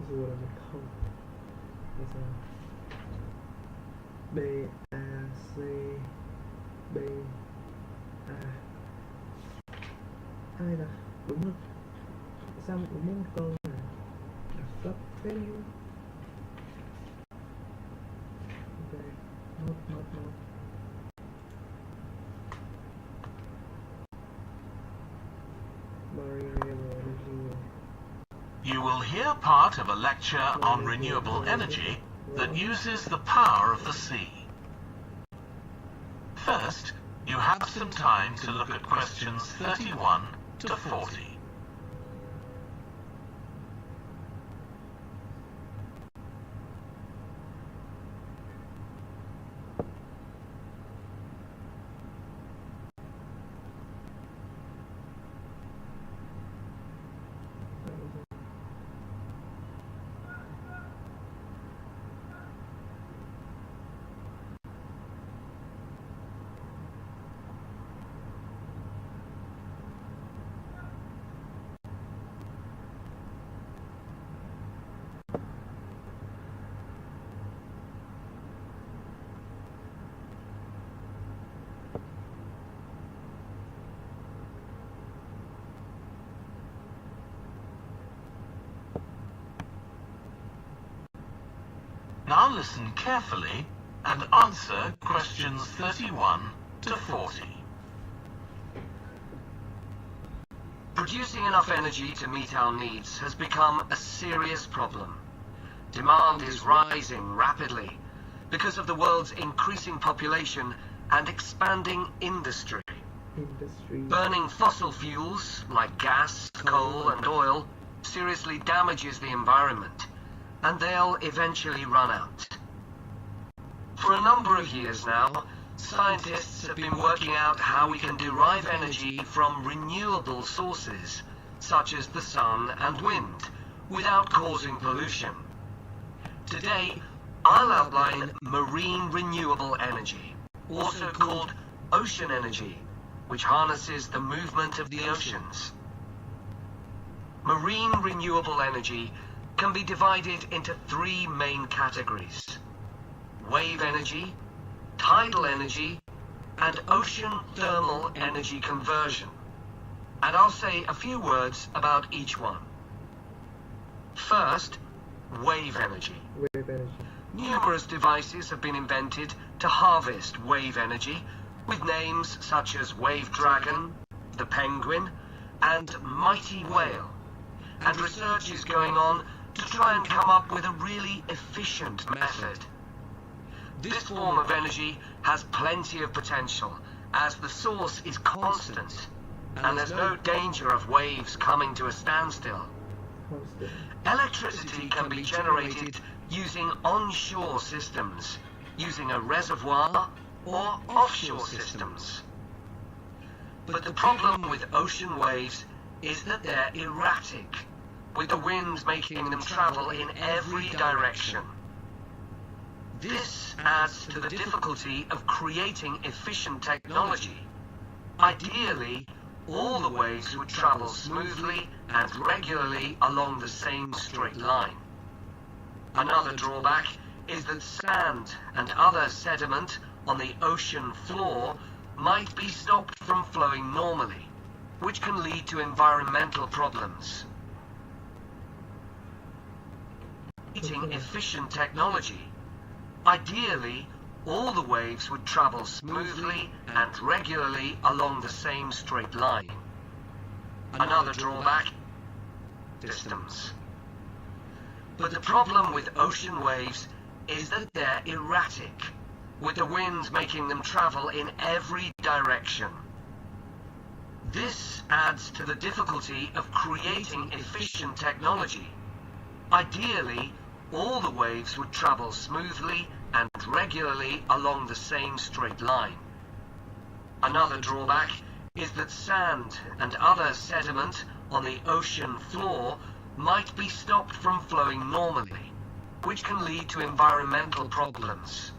Dù là một không bây giờ B A C B A ai là đúng rồi, sao đúng một câu này là cấp fail. Ok, not variable energy. You will hear part of a lecture on renewable energy that uses the power of the sea. First, you have some time to look at questions 31 to 40. Now listen carefully and answer questions 31 to 40. Producing enough energy to meet our needs has become a serious problem. Demand is rising rapidly because of the world's increasing population and expanding industry. Burning fossil fuels like gas, coal and oil seriously damages the environment, and they'll eventually run out. For a number of years now, scientists have been working out how we can derive energy from renewable sources, such as the sun and wind, without causing pollution. Today, I'll outline marine renewable energy, also called ocean energy, which harnesses the movement of the oceans. Marine renewable energy can be divided into three main categories: wave energy, tidal energy, and ocean thermal energy conversion. And I'll say a few words about each one. First, wave energy. Numerous devices have been invented to harvest wave energy, with names such as Wave Dragon, the Penguin, and Mighty Whale. And research is going on to try and come up with a really efficient method. This form of energy has plenty of potential, as the source is constant, and there's no danger of waves coming to a standstill. Electricity can be generated using onshore systems, using a reservoir or offshore systems. But the problem with ocean waves is that they're erratic, with the winds making them travel in every direction. This adds to the difficulty of creating efficient technology. Ideally, all the waves would travel smoothly and regularly along the same straight line. Another drawback is that sand and other sediment on the ocean floor might be stopped from flowing normally, which can lead to environmental problems. Creating efficient technology. Ideally, all the waves would travel smoothly and regularly along the same straight line. Another drawback, distance. But the problem with ocean waves is that they're erratic, with the wind making them travel in every direction. This adds to the difficulty of creating efficient technology. Ideally, all the waves would travel smoothly and regularly along the same straight line. Another drawback is that sand and other sediment on the ocean floor might be stopped from flowing normally, which can lead to environmental problems.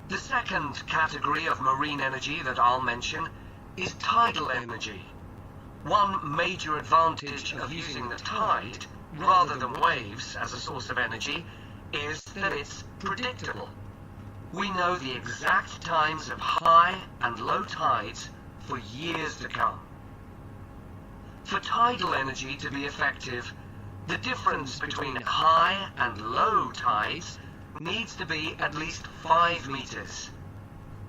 The second category of marine energy that I'll mention is tidal energy. One major advantage of using the tide rather than waves as a source of energy is that it's predictable. We know the exact times of high and low tides for years to come. For tidal energy to be effective, the difference between high and low tides needs to be at least 5 meters.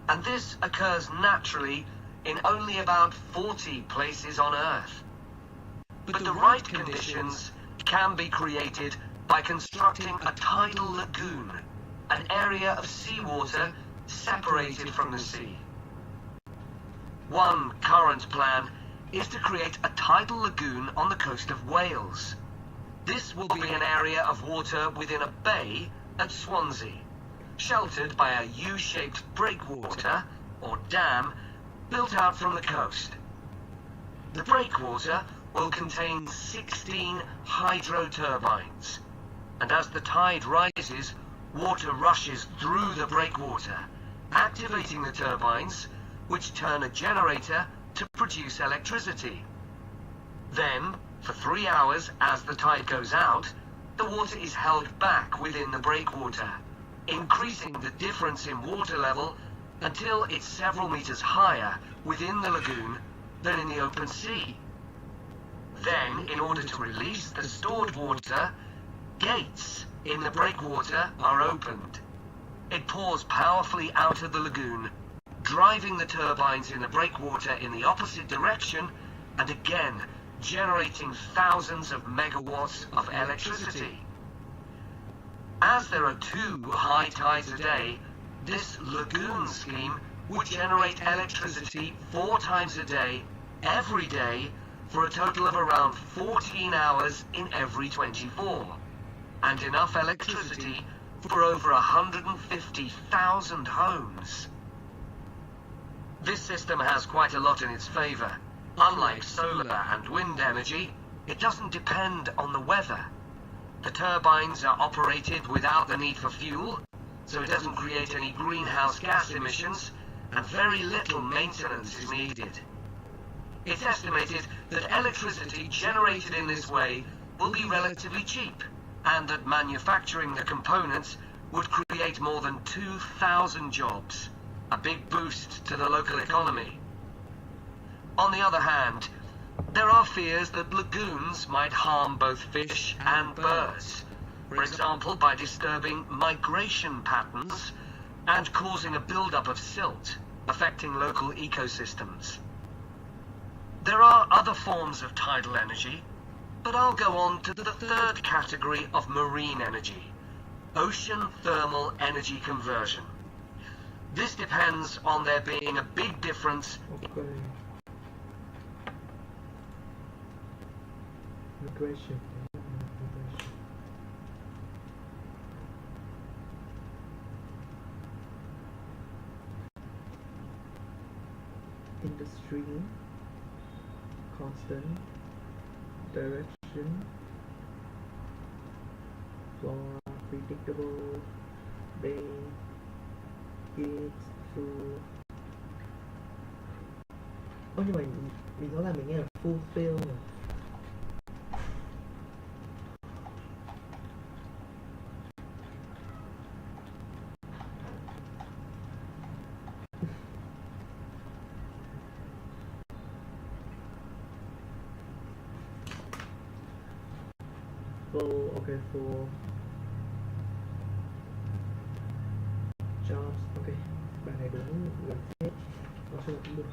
And this occurs naturally in only about 40 places on Earth. But the right conditions can be created by constructing a tidal lagoon, an area of seawater separated from the sea. One current plan is to create a tidal lagoon on the coast of Wales. This will be an area of water within a bay at Swansea, sheltered by a U-shaped breakwater, or dam, built out from the coast. The breakwater will contain 16 hydro turbines, and as the tide rises, water rushes through the breakwater, activating the turbines, which turn a generator to produce electricity. Then, for 3 hours as the tide goes out, the water is held back within the breakwater, increasing the difference in water level until it's several meters higher within the lagoon than in the open sea. Then, in order to release the stored water, gates in the breakwater are opened. It pours powerfully out of the lagoon, driving the turbines in the breakwater in the opposite direction, and again generating thousands of megawatts of electricity. As there are 2 high tides a day, this lagoon scheme would generate electricity 4 times a day, every day, for a total of around 14 hours in every 24, and enough electricity for over 150,000 homes. This system has quite a lot in its favor. Unlike solar and wind energy, it doesn't depend on the weather. The turbines are operated without the need for fuel, so it doesn't create any greenhouse gas emissions, and very little maintenance is needed. It's estimated that electricity generated in this way will be relatively cheap, and that manufacturing the components would create more than 2,000 jobs, a big boost to the local economy. On the other hand, there are fears that lagoons might harm both fish and birds, for example by disturbing migration patterns and causing a buildup of silt, affecting local ecosystems. There are other forms of tidal energy, but I'll go on to the third category of marine energy, ocean thermal energy conversion. This depends on there being a big difference. Migration. In the stream, constant direction, flora, predictable, bay, gates, through. Ơ nhưng mà mình có làm mình nghe là fulfill rồi. Full, okay, full jobs, okay, bài này đúng gần hết. Sao lại không được?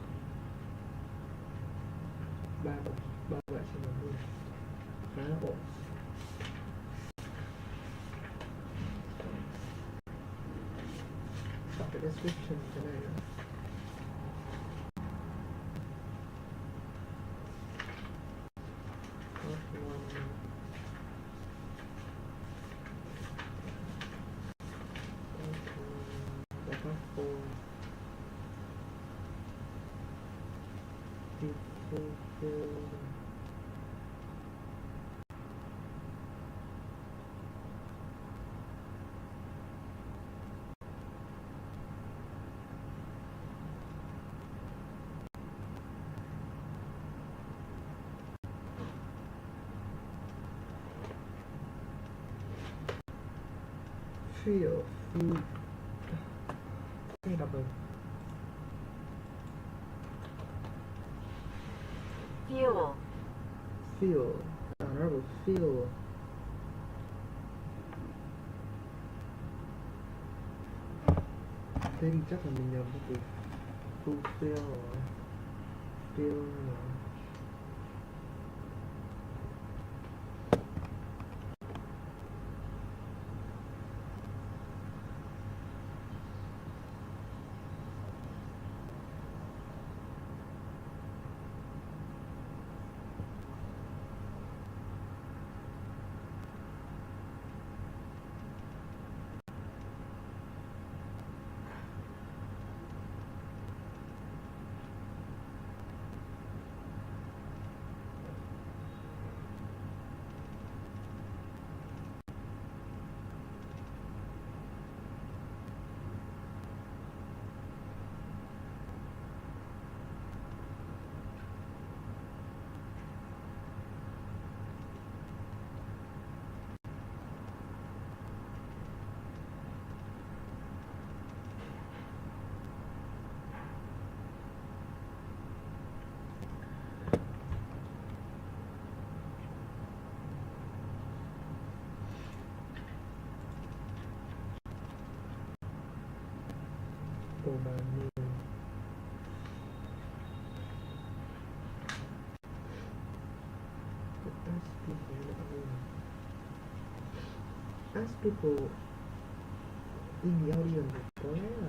Ba bạn sẽ làm luôn. Khá ổn. Đọc cái description cái này nữa. Feel nghe đọc rồi. Fuel. Nó là feel. Thế thì chắc là mình nhầm cái từ fulfill rồi. Feel là bao nhiêu. Ask people in the audience có lẽ là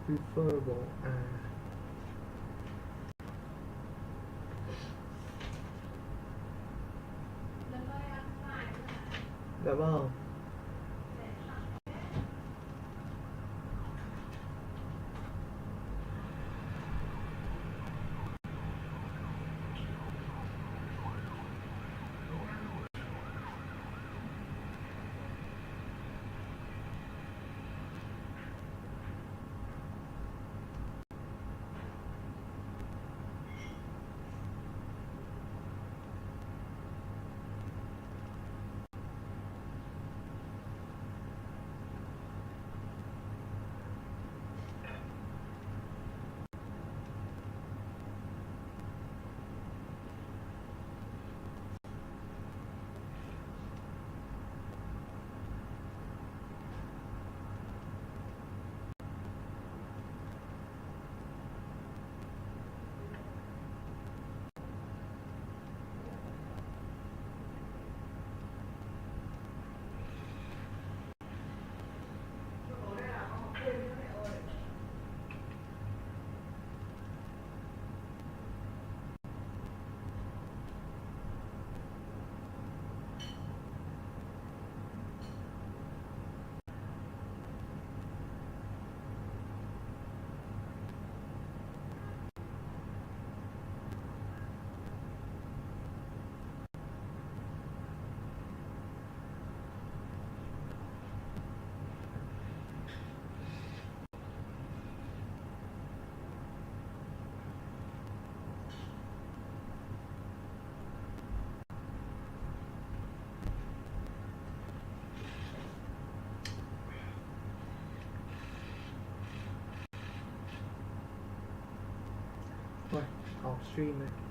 preferable dạ vâng. off stream này.